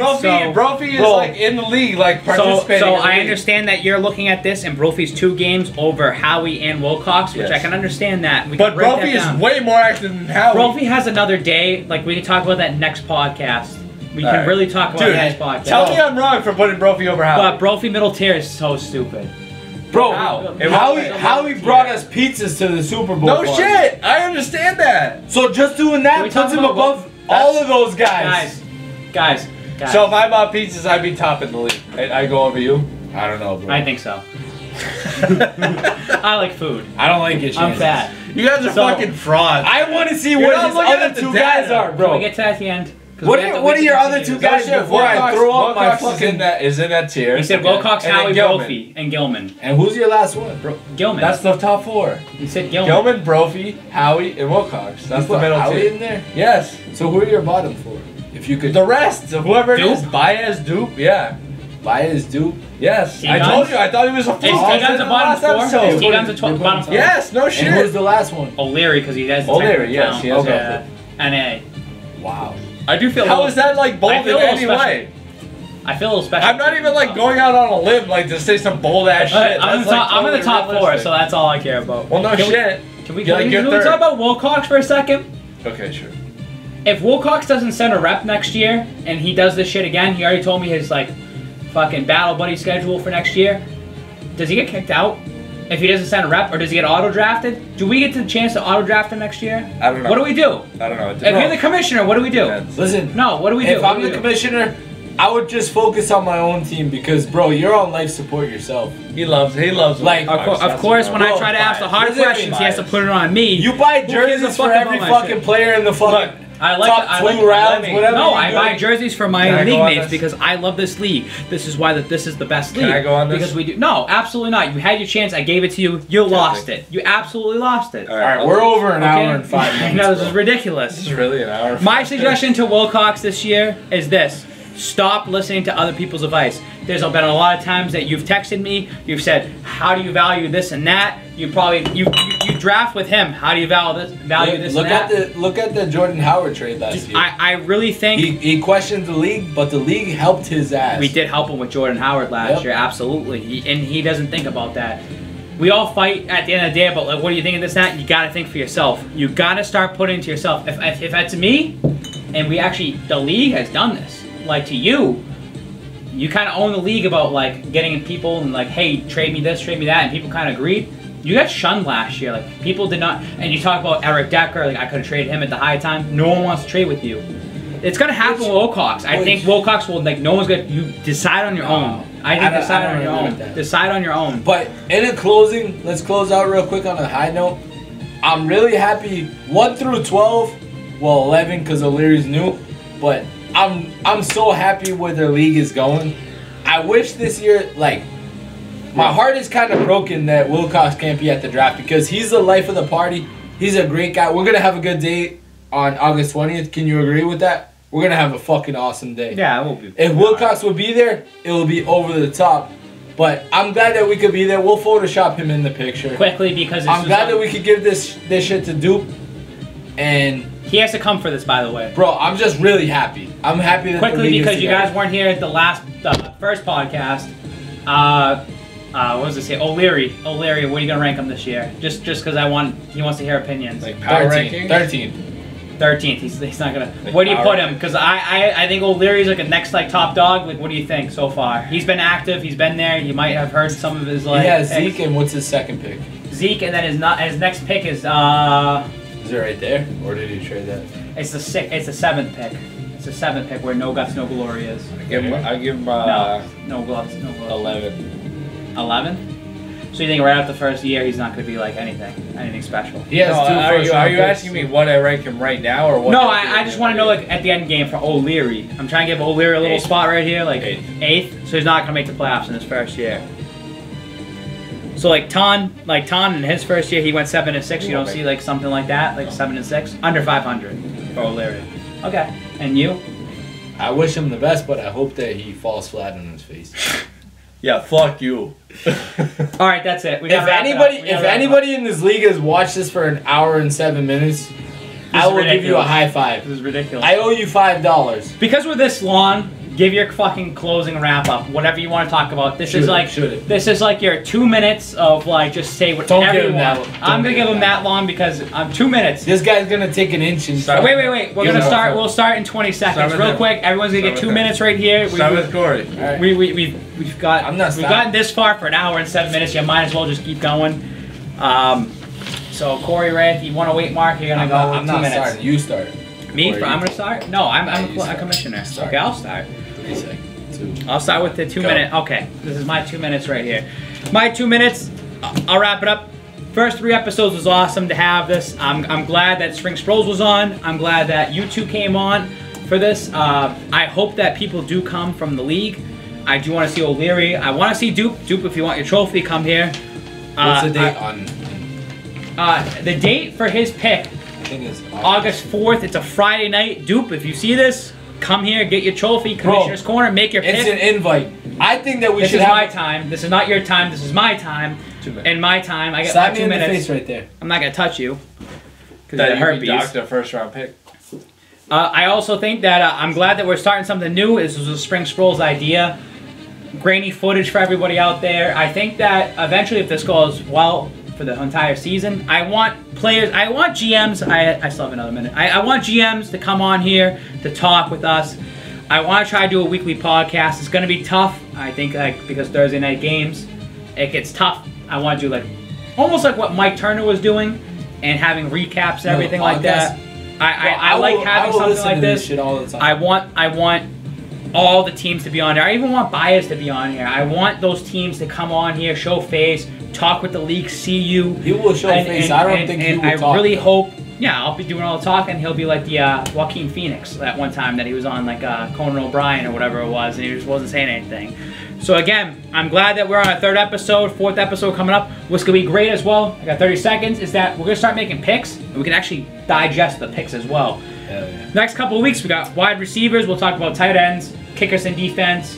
Brophy is Bro. like in the league, like So participating. in the I league. understand that you're looking at this and Brophy's 2 games over Howie and Wilcox, which Yes. I can understand that. We can But break Brophy that is down. way more active than Howie. Brophy has another day. Like, we can talk about that next podcast. We can Alright. really talk about Dude, that next podcast. tell me I'm wrong for putting Brophy over Howie. But Brophy middle tier is so stupid. Bro, How? Howie brought us pizzas to the Super Bowl. No party. shit. I understand that. So just doing Can that we talk puts him about above what- all of those guys. Guys. So if I bought pizzas, I'd be top in the league. I go over you. I don't know, bro. I think so. I like food. I don't like it. I'm fat. You guys are So- fucking frauds. I want to see You're what not his looking other at the 2 data. guys are, Can we bro. get to that at the end? 'Cause What we have are- to- what we are your can other continue. 2 guys before I throw up my Wilcox fucking... is in that tier. You said Okay. Wilcox, And then Howie, Gilman. Brophy, and Gilman. And who's your last one? Gilman. That's the top 4. You said Gilman. Gilman, Brophy, Howie, and Wilcox. That's You the put middle Howie tier. in there? Yes. So who are your bottom 4? If you could... The rest, whoever it is, Dupe? Baez, Dupe, yeah. Baez, Dupe. Yes. I T-Guns? told you, I thought he was a Is flaw. T-Guns a bottom 4? Is T-Guns a bottom 4? Yes, no And who's shit. the last one? O'Leary, because he has the O'Leary, technical yes, talent. he has Okay. NA. Wow. I do feel a How little, is that like bold I in feel a little any special. way? I feel a little special. I'm not even like going out on a limb like to say some bold ass shit. I'm in the That's, top, I'm in the top totally 4, realistic. so that's all I care about. Well, no Can we- shit. Can we, You gotta get can we third. talk about Wilcox for a second? Okay, sure. If Wilcox doesn't send a rep next year, and he does this shit again, he already told me his, like, fucking battle buddy schedule for next year. Does he get kicked out if he doesn't send a rep, or does he get auto-drafted? Do we get the chance to auto-draft him next year? I don't know. What do we do? I don't know. If you're the commissioner, what do we do? Depends. Listen, No, what do we do? if What I'm do we the do? commissioner, I would just focus on my own team because, bro, you're on life support yourself. He loves Like, Of course, when I try to ask the hard Listen to me, questions, he has to bias. put it on me. You buy Who cares a jerseys fuck for every about my fucking shit? player in the fucking... Look, I like top the, 2 rounds, whatever. No, you I do. buy jerseys for my Can I league go on mates this? because I love this league. This is why this is the best league. Can I go on this? Because we do. No, absolutely not. You had your chance. I gave it to you. You lost it. You absolutely lost it. All All right, we're over an hour and 5 minutes. No, this bro. is ridiculous. This is really an hour. My suggestion to Wilcox this year is this. Stop listening to other people's advice. There's been a lot of times that you've texted me, you've said, how do you value this and that? You probably, you draft with him. How do you value this Look and that? Look at the Jordan Howard trade last year. I really think... He questioned the league, but the league helped his ass. We did help him with Jordan Howard last year, absolutely. And he doesn't think about that. We all fight at the end of the day about, like, what do you think of this and that? You got to think for yourself. You got to start putting it to yourself. If that's me, and we actually, the league has done this. Like, to you kind of own the league about, like, getting people and, like, hey, trade me this, trade me that, and people kind of agreed. You got shunned last year. Like, people did not, and you talk about Eric Decker, like, I could have traded him at the high time. No one wants to trade with you. It's going to happen with Wilcox. I think Wilcox will, like, no one's going to, you decide on your own. I think decide on your own. Decide on your own. But in a closing, let's close out real quick on a high note. I'm really happy 1 through 12, well, 11 because O'Leary's new, but I'm so happy where their league is going. I wish this year, like, my heart is kind of broken that Wilcox can't be at the draft because he's the life of the party. He's a great guy. We're going to have a good day on August 20th. Can you agree with that? We're going to have a fucking awesome day. Yeah, it will be. If Wilcox would be there, it will be over the top. But I'm glad that we could be there. We'll Photoshop him in the picture. Quickly because I'm glad that we could give this shit to Dupe. And he has to come for this, by the way. bro, I'm just really happy. I'm happy that Quickly the league because is you together. guys weren't here at the first podcast. What does it say? O'Leary, what are you gonna rank him this year? Just because he wants to hear opinions. Like power 13. ranking? 13th. He's not gonna. Like What do you power put him? Because I think O'Leary's like a next like top dog. Like, what do you think so far? He's been active. He's been there. You might have heard some of his like. He has Zeke, and what's his second pick? Zeke, and then his next pick is Is it right there, or did he trade that? It's the 7th pick. It's the 7th pick where no guts, no glory is. I give him No gloves, no gloves. 11. 11? So you think right after the first year he's not going to be like anything special? He has two are you first-round picks. asking me what I rank him right now or what? No, I just want to know like at the end game for O'Leary. I'm trying to give O'Leary a little 8th. spot right here, like Eighth. 8th. So he's not going to make the playoffs in his first year. So like Ton in his first year he went 7-6. You don't see like something like that, like 7-6, under 500 for O'Leary. Okay, and you? I wish him the best, but I hope that he falls flat on his face. Yeah, fuck you. All right, that's it. We If gotta wrap it up. We gotta wrap it up. anybody in this league has watched this for an hour and 7 minutes, I will give you a high five. This is ridiculous. I owe you $5. Because we're this long, give your fucking closing wrap up. Whatever you want to talk about. This is like your 2 minutes of like just say whatever Don't give you him want. that- I'm don't gonna give give him him that long because 2 minutes. This guy's gonna take an inch and Start- Wait. We're Give gonna it start. up. We'll start in 20 Start seconds, with real him. quick. Everyone's gonna Start get with 2 him. minutes right here. Start with Corey. Alright. We've got. I'm not We've stopping. gotten this far for an hour and 7 minutes. You might as well just keep going. So Corey, Ray, if you want to wait, Mark, you're gonna go I'm 2 not minutes. starting. You start. Me? Or I'm you- gonna start. No, I'm Yeah, a you start. commissioner. Start. Okay, I'll start. 3 seconds. 2. I'll start with the 2 Go. minute. Okay, this is my 2 minutes right here. My 2 minutes. I'll wrap it up. First 3 episodes was awesome to have this. I'm glad that Spring Sproles was on. I'm glad that you two came on for this. I hope that people do come from the league. I do want to see O'Leary. I want to see Dupe. Dupe, if you want your trophy, come here. What's the date on? The date for his pick, I think it's August 4th. It's a Friday night. Dupe, if you see this, come here, get your trophy. Commissioner's Corner, make your pick. It's an invite. I think that we This should is have. my time. This is not your time. This is my time. 2 minutes. And my time. I get Slap my me 2 in the minutes. face right there. I'm not gonna touch you because That of you herpes. docked a first round pick. I also think that I'm glad that we're starting something new. This was a Spring Sproles idea. Grainy footage for everybody out there. I think that eventually, if this goes well for the entire season, I want players. I want GMs. I still have another minute. I want GMs to come on here to talk with us. I want to try to do a weekly podcast. It's going to be tough. I think because Thursday night games, it gets tough. I want to do like almost like what Mike Turner was doing and having recaps and everything like that. I like having something like this. Shit all the time. I want all the teams to be on here. I even want Bias to be on here. I want those teams to come on here, show face, talk with the league, see you. He will show face. I don't think he will I talk. really hope Yeah, I'll be doing all the talking. He'll be like the Joaquin Phoenix that one time that he was on like Conan O'Brien or whatever it was, and he just wasn't saying anything. So again, I'm glad that we're on a 3rd episode, 4th episode coming up. What's gonna be great as well, I got 30 seconds, is that we're gonna start making picks, and we can actually digest the picks as well. Hell yeah. Next couple of weeks, we got wide receivers. We'll talk about tight ends, kickers and defense,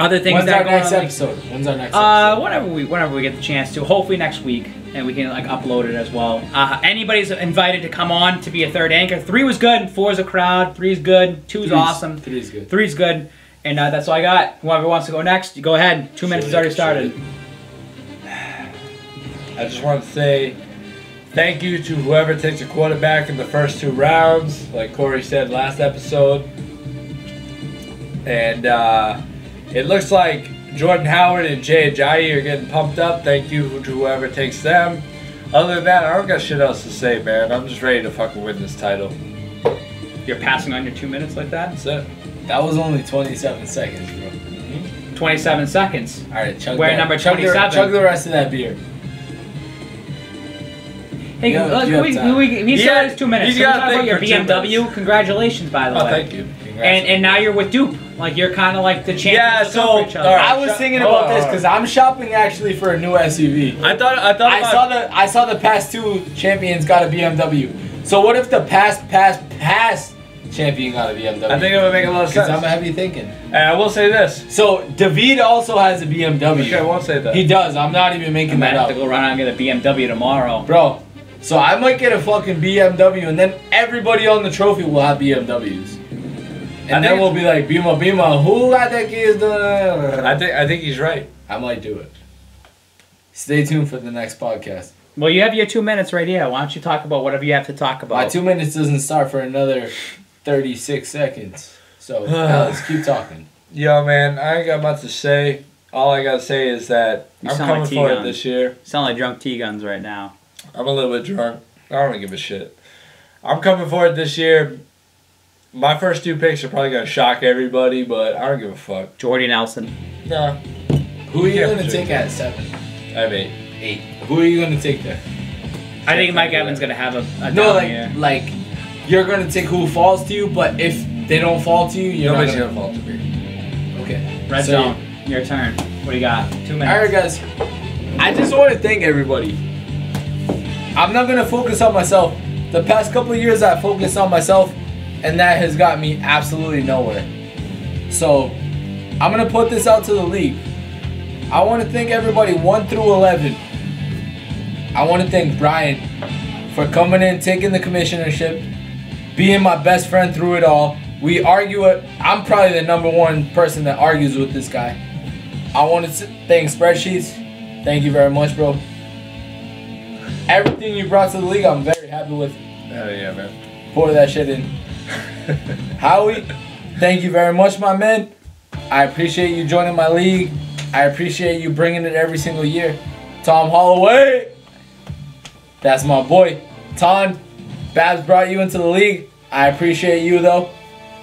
other things. When's our next episode? When's our next episode? Whenever we get the chance to. Hopefully next week, and we can like upload it as well. Anybody's invited to come on to be a 3rd anchor. 3 was good. 4 is a crowd. 3 is good. 2 is awesome. 3 is good. 3 is good. And that's all I got. Whoever wants to go next, you go ahead. 2 minutes has already started. I just want to say thank you to whoever takes a quarterback in the first 2 rounds, like Corey said last episode. And it looks like Jordan Howard and Jay Ajayi are getting pumped up. Thank you to whoever takes them. Other than that, I don't got shit else to say, man. I'm just ready to fucking win this title. You're passing on your 2 minutes like that? That's it. That was only 27 seconds, bro. 27 seconds. All right, chug We're that. number Chug 27. Chug the rest of that beer. Hey, You have he said it's 2 minutes. he's Can we got talk a about thing your for 2 BMW? minutes. Congratulations, by the way. Oh, thank you. And now you're with Dupe. Like, you're kind of like the champions Yeah, of so, for each other. all right. I was thinking about this because I'm shopping actually for a new SUV. I thought about I saw the past 2 champions got a BMW. So what if the past champion got a BMW? I think it would make a lot of Because sense. I'm heavy thinking. And I will say this. So David also has a BMW. Okay, I won't say that. He does. I'm not even I making might that have up, to go run out and get a BMW tomorrow. bro. So I might get a fucking BMW, and then everybody on the trophy will have BMWs. And then we'll be like, Bima, who got that kid's doing? I think he's right. I might do it. Stay tuned for the next podcast. Well, you have your 2 minutes right here. Why don't you talk about whatever you have to talk about? My 2 minutes doesn't start for another 36 seconds. So let's keep talking. Yo, man, I ain't got much to say. All I gotta say is that You I'm sound coming like for it T-Gun. this year. Sound like drunk T-Guns right now. I'm a little bit drunk. I don't give a shit. I'm coming for it this year. My first 2 picks are probably gonna shock everybody, but I don't give a fuck. Jordy Nelson. Nah, Who are you Yeah, going to for take sure. at 7? I have 8. 8. Who are you going to take there? I think Mike Evans going to have a No, down year. like you're going to take who falls to you, but if they don't fall to you, you're Nobody's not gonna fall to me. Okay. Red So, Zone. Your turn. What do you got? 2 minutes. Alright, guys. I just want to thank everybody. I'm not going to focus on myself. The past couple of years, I focused on myself, and that has got me absolutely nowhere. So, I'm going to put this out to the league. I want to thank everybody 1 through 11. I want to thank Brian for coming in, taking the commissionership, being my best friend through it all. We argue it. I'm probably the #1 person that argues with this guy. I want to thank Spreadsheets. Thank you very much, bro. Everything you brought to the league, I'm very happy with. Hell yeah, man. Pour that shit in. Howie, thank you very much, my man. I appreciate you joining my league. I appreciate you bringing it every single year. Tom Holloway, that's my boy. Ton, Babs brought you into the league. I appreciate you though,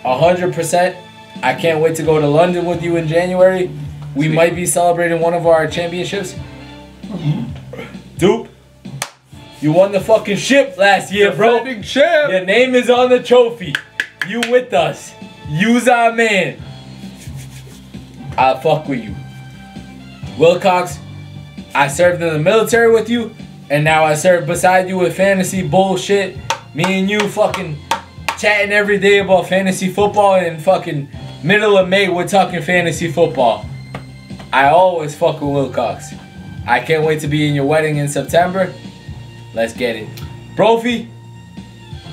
100%. I can't wait to go to London with you in January. We might be celebrating one of our championships. Dupe, you won the fucking ship last year, bro. Defending champ. Your name is on the trophy. You with us. You's our man. I'll fuck with you. Wilcox, I served in the military with you, and now I serve beside you with fantasy bullshit. Me and you fucking chatting every day about fantasy football, and fucking middle of May we're talking fantasy football. I always fuck with Wilcox. I can't wait to be in your wedding in September. Let's get it. Brophy,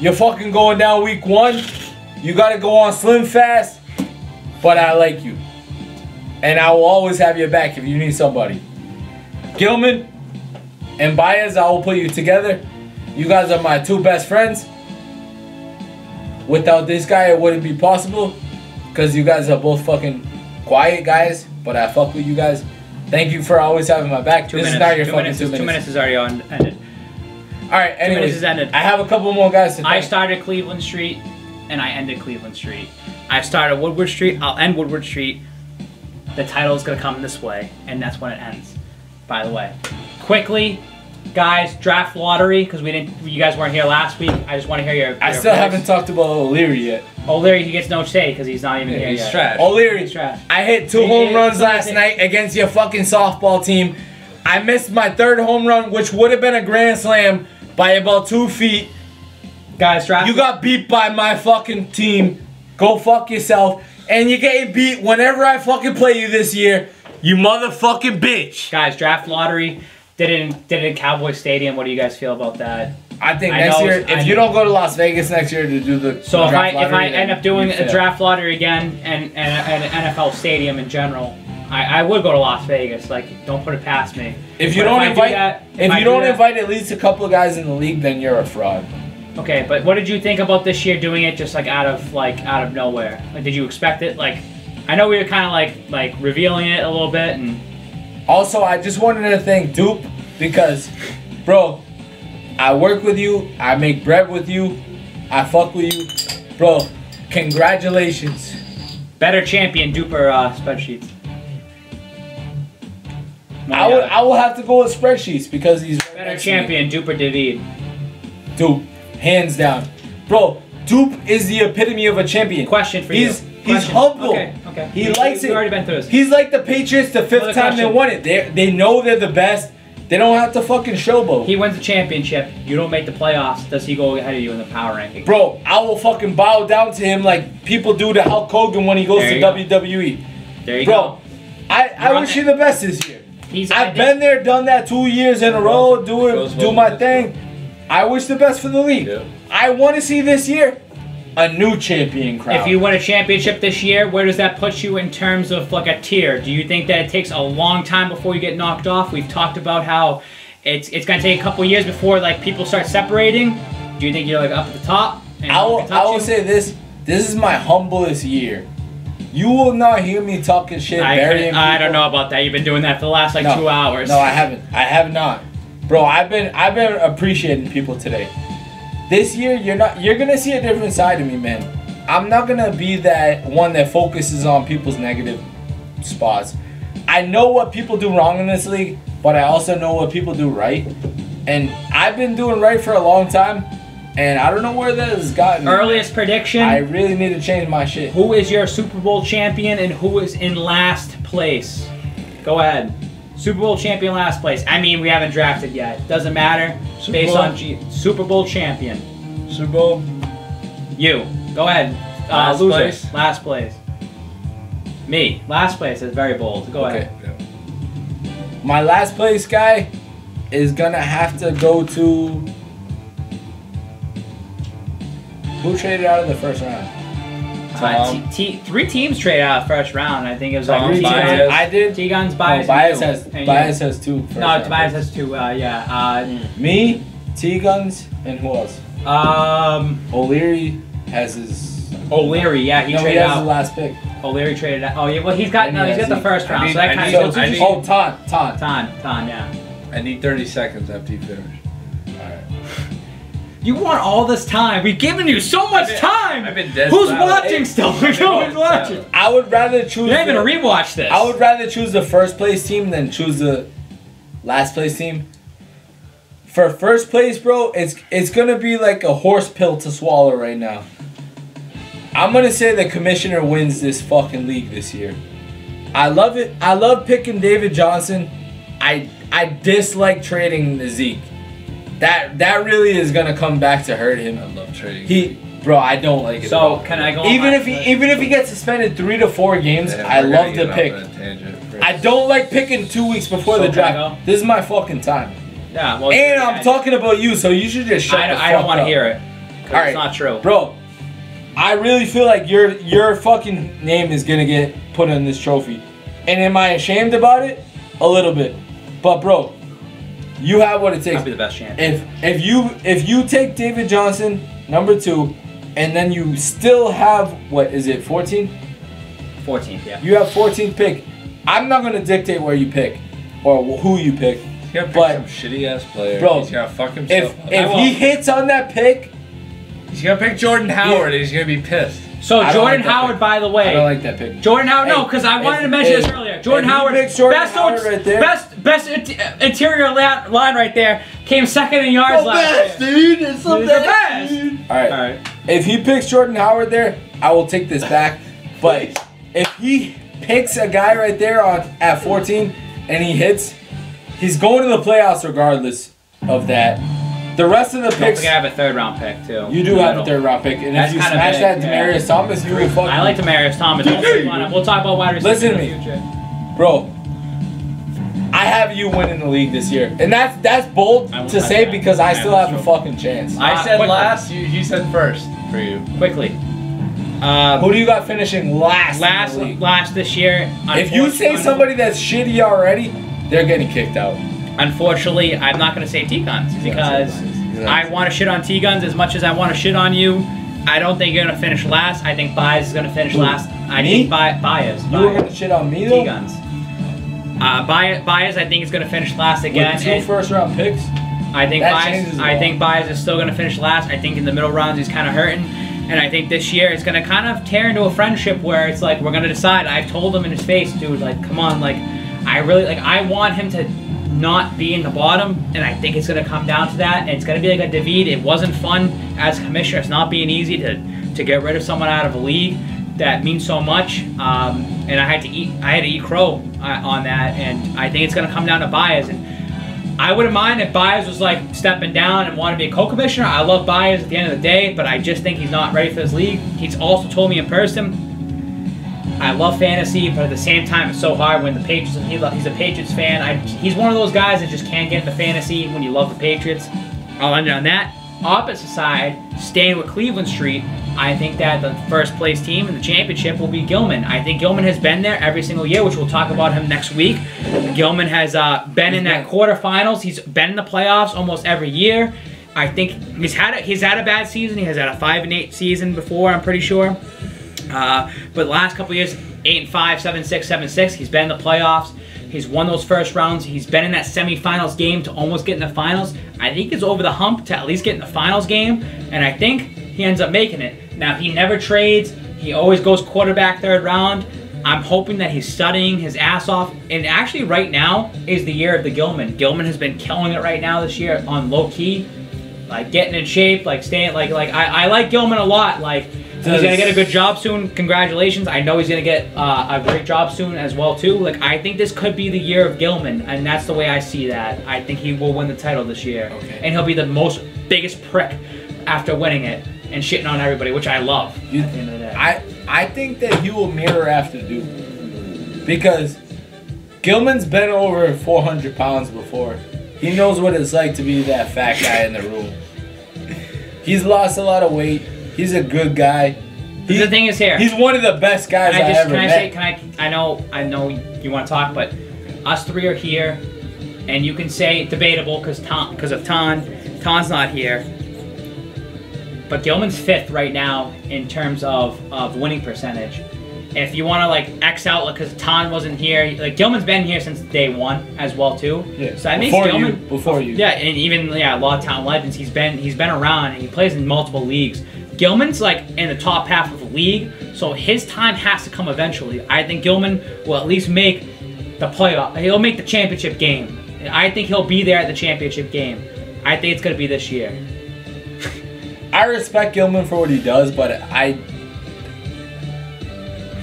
you're fucking going down week 1. You gotta go on slim fast, but I like you. And I will always have your back if you need somebody. Gilman and Baez, I will put you together. You guys are my 2 best friends. Without this guy, it wouldn't be possible. Because you guys are both fucking quiet guys, but I fuck with you guys. Thank you for always having my back. 2 This minutes. is not your 2 fucking minutes. 2 minutes. 2 minutes is already ended. Alright, 2 minutes anyways, is ended. I have a couple more guys to I thank. started Cleveland Street, and I ended Cleveland Street. I started Woodward Street, I'll end Woodward Street. The title is going to come this way, and that's when it ends, by the way. Quickly, Guys, draft lottery, because you guys weren't here last week. I just want to hear your I still voice. haven't talked about O'Leary yet. O'Leary, he gets no say because he's not even here He's yet. trash. O'Leary, He's trash. I hit 2 home runs last night against your fucking softball team. I missed my 3rd home run, which would have been a grand slam by about 2 feet. Guys, draft. You got beat by my fucking team. Go fuck yourself. And you're getting beat whenever I fucking play you this year. You motherfucking bitch. Guys, draft lottery. Did it in Cowboy Stadium. What do you guys feel about that? I think next year, if you don't go to Las Vegas next year to do the So if I lottery, end up doing you a fail. draft lottery again and an NFL stadium in general, I would go to Las Vegas. Like, don't put it past me. If you But don't I do invite, that- if I you do don't that- invite at least a couple of guys in the league, then you're a fraud. Okay, but what did you think about this year doing it just like out of nowhere? Like, did you expect it? Like, I know we were kind of like revealing it a little bit, and Also, I just wanted to thank Dupe because, bro, I work with you, I make bread with you, I fuck with you, bro. Congratulations. better champion duper spreadsheets. I will have to go with spreadsheets because he's right Better next to me. champion duper David. Dupe, hands down, bro. Dupe is the epitome of a champion. Question for He's you. He's Question. humble. Okay. He We- likes we've it. already been through this. He's like the Patriots the 5th Another time they question. won it. They know they're the best. They don't have to fucking showboat. He wins the championship. You don't make the playoffs. Does he go ahead of you in the power ranking? Bro, I will fucking bow down to him like people do to Hulk Hogan when he goes There to you go. WWE. There you Bro, go. I You're on wish it. you the best this year. I I've been there, done that 2 years in a row, Goes do well my with this, thing. I wish the best for the league. Yeah. I want to see this year a new champion crowd. If you win a championship this year, where does that put you in terms of like a tier? Do you think that it takes a long time before you get knocked off? We've talked about how it's going to take a couple years before like people start separating. Do you think you're like up at the top? And I no one will, can touch I will you? say this. This is my humblest year. You will not hear me talking shit. burying I people. don't know about that. You've been doing that for the last like No. 2 hours. No, I haven't. I have not. Bro, I've been appreciating people today. This year you're gonna see a different side of me, man. I'm not gonna be that one that focuses on people's negative spots. I know what people do wrong in this league, but I also know what people do right. And I've been doing right for a long time, and I don't know where that has gotten me. Earliest prediction. I really need to change my shit. Who is your Super Bowl champion and who is in last place? Go ahead. Super Bowl champion last place. I mean, we haven't drafted yet. Doesn't matter. Super Based Bowl. on Super Bowl champion. Super Bowl. You. Go ahead. Last Loser. place? Last place. Me. Last place. That's very bold. Go ahead. My last place guy is gonna have to go to. Who traded out of the first round? Three teams traded out first round. I think it was Tom, like Bias. I did. T-Guns, No, Bias, Bias and has you. And Bias you. has 2. first No, round Bias picks. has 2. Yeah. Me, T-Guns, and who else? O'Leary has his. O'Leary. Yeah, he No, he traded has his out. last pick. O'Leary traded out. Oh yeah. Well, he's got And no. he He's has got the the- first round. need- So that I kind need- of I need- Oh, Ton. Time. Yeah. I need 30 seconds after you finish. You want all this time. We've given you so much time. I've been dead Who's silent. watching still? Who's watching? I would rather choose. You're not the- gonna rewatch this. I would rather choose the first place team than choose the last place team. For first place, bro, it's gonna be like a horse pill to swallow right now. I'm gonna say the commissioner wins this fucking league this year. I love it. I love picking David Johnson. I dislike trading the Zeke. That really is gonna come back to hurt him. I love trading. Bro, I don't like it. So at all. can I go? even if he gets suspended 3 to 4 games, Yeah, I we're love gonna to get pick. off on a tangent. I don't like picking 2 weeks before So the can I draft. go? This is my fucking time. Yeah. Well. And I'm talking about you, so you should just shut the fuck I don't want to up. hear it. 'Cause All right, it's not true. Bro, I really feel like your fucking name is gonna get put on this trophy. And am I ashamed about it? A little bit. But bro, you have what it takes. I'll be the best champion. If you take David Johnson, number 2, and then you still have, what is it, 14? 14th. Yeah. You have 14th pick. I'm not gonna dictate where you pick or who you pick. He's gonna pick But- some shitty ass player. Bro, He's gonna fuck himself up. If he hits on that pick, He's gonna pick Jordan Howard and he's gonna be pissed. So I don't Jordan like that Howard, pick. by the way. I don't like that pick. Jordan Howard, no, Hey, because I wanted if- to mention if- this earlier. Jordan if he Howard, picks Jordan best, Howard right there- best interior line right there. Came second in yards last year. Dude. It's the He's best. the Dude. All right. If he picks Jordan Howard there, I will take this back. But if he picks a guy right there at 14 and he hits, he's going to the playoffs regardless of that. The rest of the picks. I have a 3rd round pick too. You do have a 3rd round pick, and if you smash that Demaryius Thomas, you will fucking. I like Demaryius Thomas. We'll talk about wide receivers in the future. Bro. I have you winning the league this year, and that's bold to say because I still have a fucking chance. I said last. He said first for you. Quickly. Who do you got finishing last? Last this year. If you say somebody that's shitty already, they're getting kicked out. Unfortunately, I'm not going to say T-Guns because I want to shit on T-Guns as much as I want to shit on you. I don't think you're going to finish last. I think Baez is going to finish last. I think Baez. You were going to shit on me though? T-Guns. Baez, I think is going to finish last again. With 2 first-round picks? I think Baez is still going to finish last. I think in the middle rounds he's kind of hurting. And I think this year it's going to kind of tear into a friendship where it's like we're going to decide. I've told him in his face, dude, like, come on, like, I want him to not be in the bottom, and I think it's going to come down to that. And it's going to be like a David. It wasn't fun as commissioner. It's not being easy to get rid of someone out of a league that means so much. And I had to eat crow on that. And I think it's going to come down to Baez. And I wouldn't mind if Baez was like stepping down and wanted to be a co-commissioner. I love Baez at the end of the day, but I just think he's not ready for this league. He's also told me in person, I love fantasy, but at the same time, it's so hard when the Patriots. He's a Patriots fan. He's one of those guys that just can't get into fantasy when you love the Patriots. I'll end it on that. Opposite side, staying with Cleveland Street, I think that the first place team in the championship will be Gilman. I think Gilman has been there every single year, which we'll talk about him next week. Gilman has been in that quarterfinals. He's been in the playoffs almost every year. I think he's had a bad season. He has had a 5-8 season before, I'm pretty sure. But the last couple of years, 8-5, 7-6, 7-6. He's been in the playoffs. He's won those first rounds. He's been in that semifinals game to almost get in the finals. I think he's over the hump to at least get in the finals game, and I think he ends up making it. Now, he never trades. He always goes quarterback 3rd round. I'm hoping that he's studying his ass off. And actually, right now is the year of the Gilman. Gilman has been killing it right now this year on low key, like getting in shape, like staying, like I like Gilman a lot. Like, he's gonna get a good job soon. Congratulations. I know he's gonna get a great job soon as well too. Like, I think this could be the year of Gilman, and that's the way I see that. I think he will win the title this year, and he'll be the biggest prick after winning it and shitting on everybody, which I love. At the end of the day. I think that he will mirror after Duke because Gilman's been over 400 pounds before. He knows what it's like to be that fat guy in the room. He's lost a lot of weight. He's a good guy. The thing is here. He's one of the best guys I ever met. I know you want to talk, but us three are here, and you can say debatable because of Ton. Ton's not here. But Gilman's 5th right now in terms of winning percentage. And if you want to like X out because Ton wasn't here, like Gilman's been here since day 1 as well too. Yeah. So that makes Gilman before you. Yeah, and even Lawtown Legends. He's been around and he plays in multiple leagues. Gilman's like in the top half of the league, so his time has to come eventually. I think Gilman will at least make the playoff. He'll make the championship game. I think he'll be there at the championship game. I think it's gonna be this year. I respect Gilman for what he does, but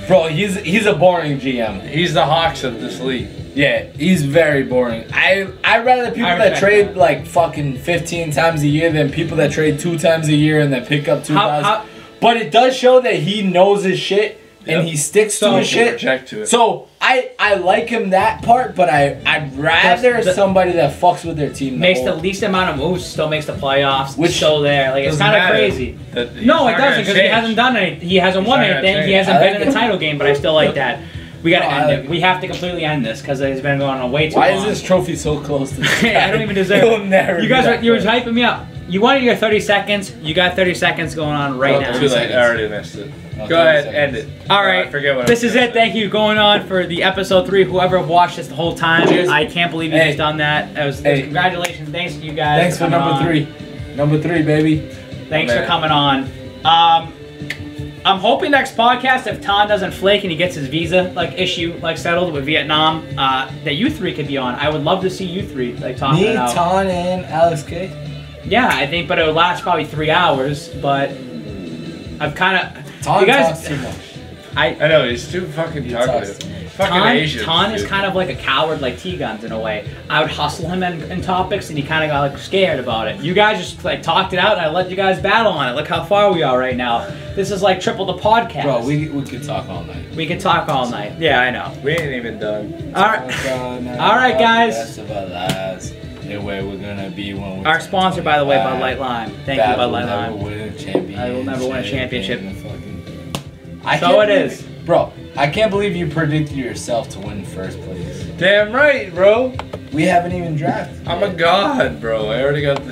bro, he's a boring GM. He's the Hawks of this league. Yeah, he's very boring. I'd rather people that trade like fucking 15 times a year than people that trade 2 times a year and then pick up 2,000. But it does show that he knows his shit and he sticks to his shit. So I like him that part, but I'd rather somebody that fucks with their team. Makes the least amount of moves, still makes the playoffs, which still there. Like, it's kind of crazy. No, it doesn't, because he hasn't done anything. He hasn't won anything. He hasn't been in the title game, but I still like that. We gotta end it. We have to completely end this because it's been going on way too long. Why is this trophy so close to this guy? I don't even deserve it. You guys were hyping me up. You wanted your 30 seconds. You got 30 seconds going on right now. Too late. I already missed it. Go ahead, end it. All right. This is it. Thank you going on for the episode 3. Whoever watched this the whole time, I can't believe you just done that. Congratulations. Thanks to you guys. Thanks for number 3. Number 3, baby. Thanks for coming on. I'm hoping next podcast, if Tan doesn't flake and he gets his visa issue settled with Vietnam, that you three could be on. I would love to see you three talking Me, it out. Tan, and Alex K. Yeah, I think, but it would last probably 3 hours. But I've kind of. Tan You guys, talks too much. I know, he's too fucking talkative. Fucking Asian. Tan is kind of like a coward like T-Guns in a way. I would hustle him in topics and he kind of got scared about it. You guys just talked it out and I let you guys battle on it. Look how far we are right now. This is like triple the podcast. Bro, we could talk all night. We could talk all night. Yeah, I know. We ain't even done. Alright, guys. Where we're gonna be when Our sponsor, by the way, Bud Light Lime. Thank you, Bud Light Lime. I will never win a championship. So it is. Bro, I can't believe you predicted yourself to win first place. Damn right, bro. We haven't even drafted. I'm a god, bro. I already got the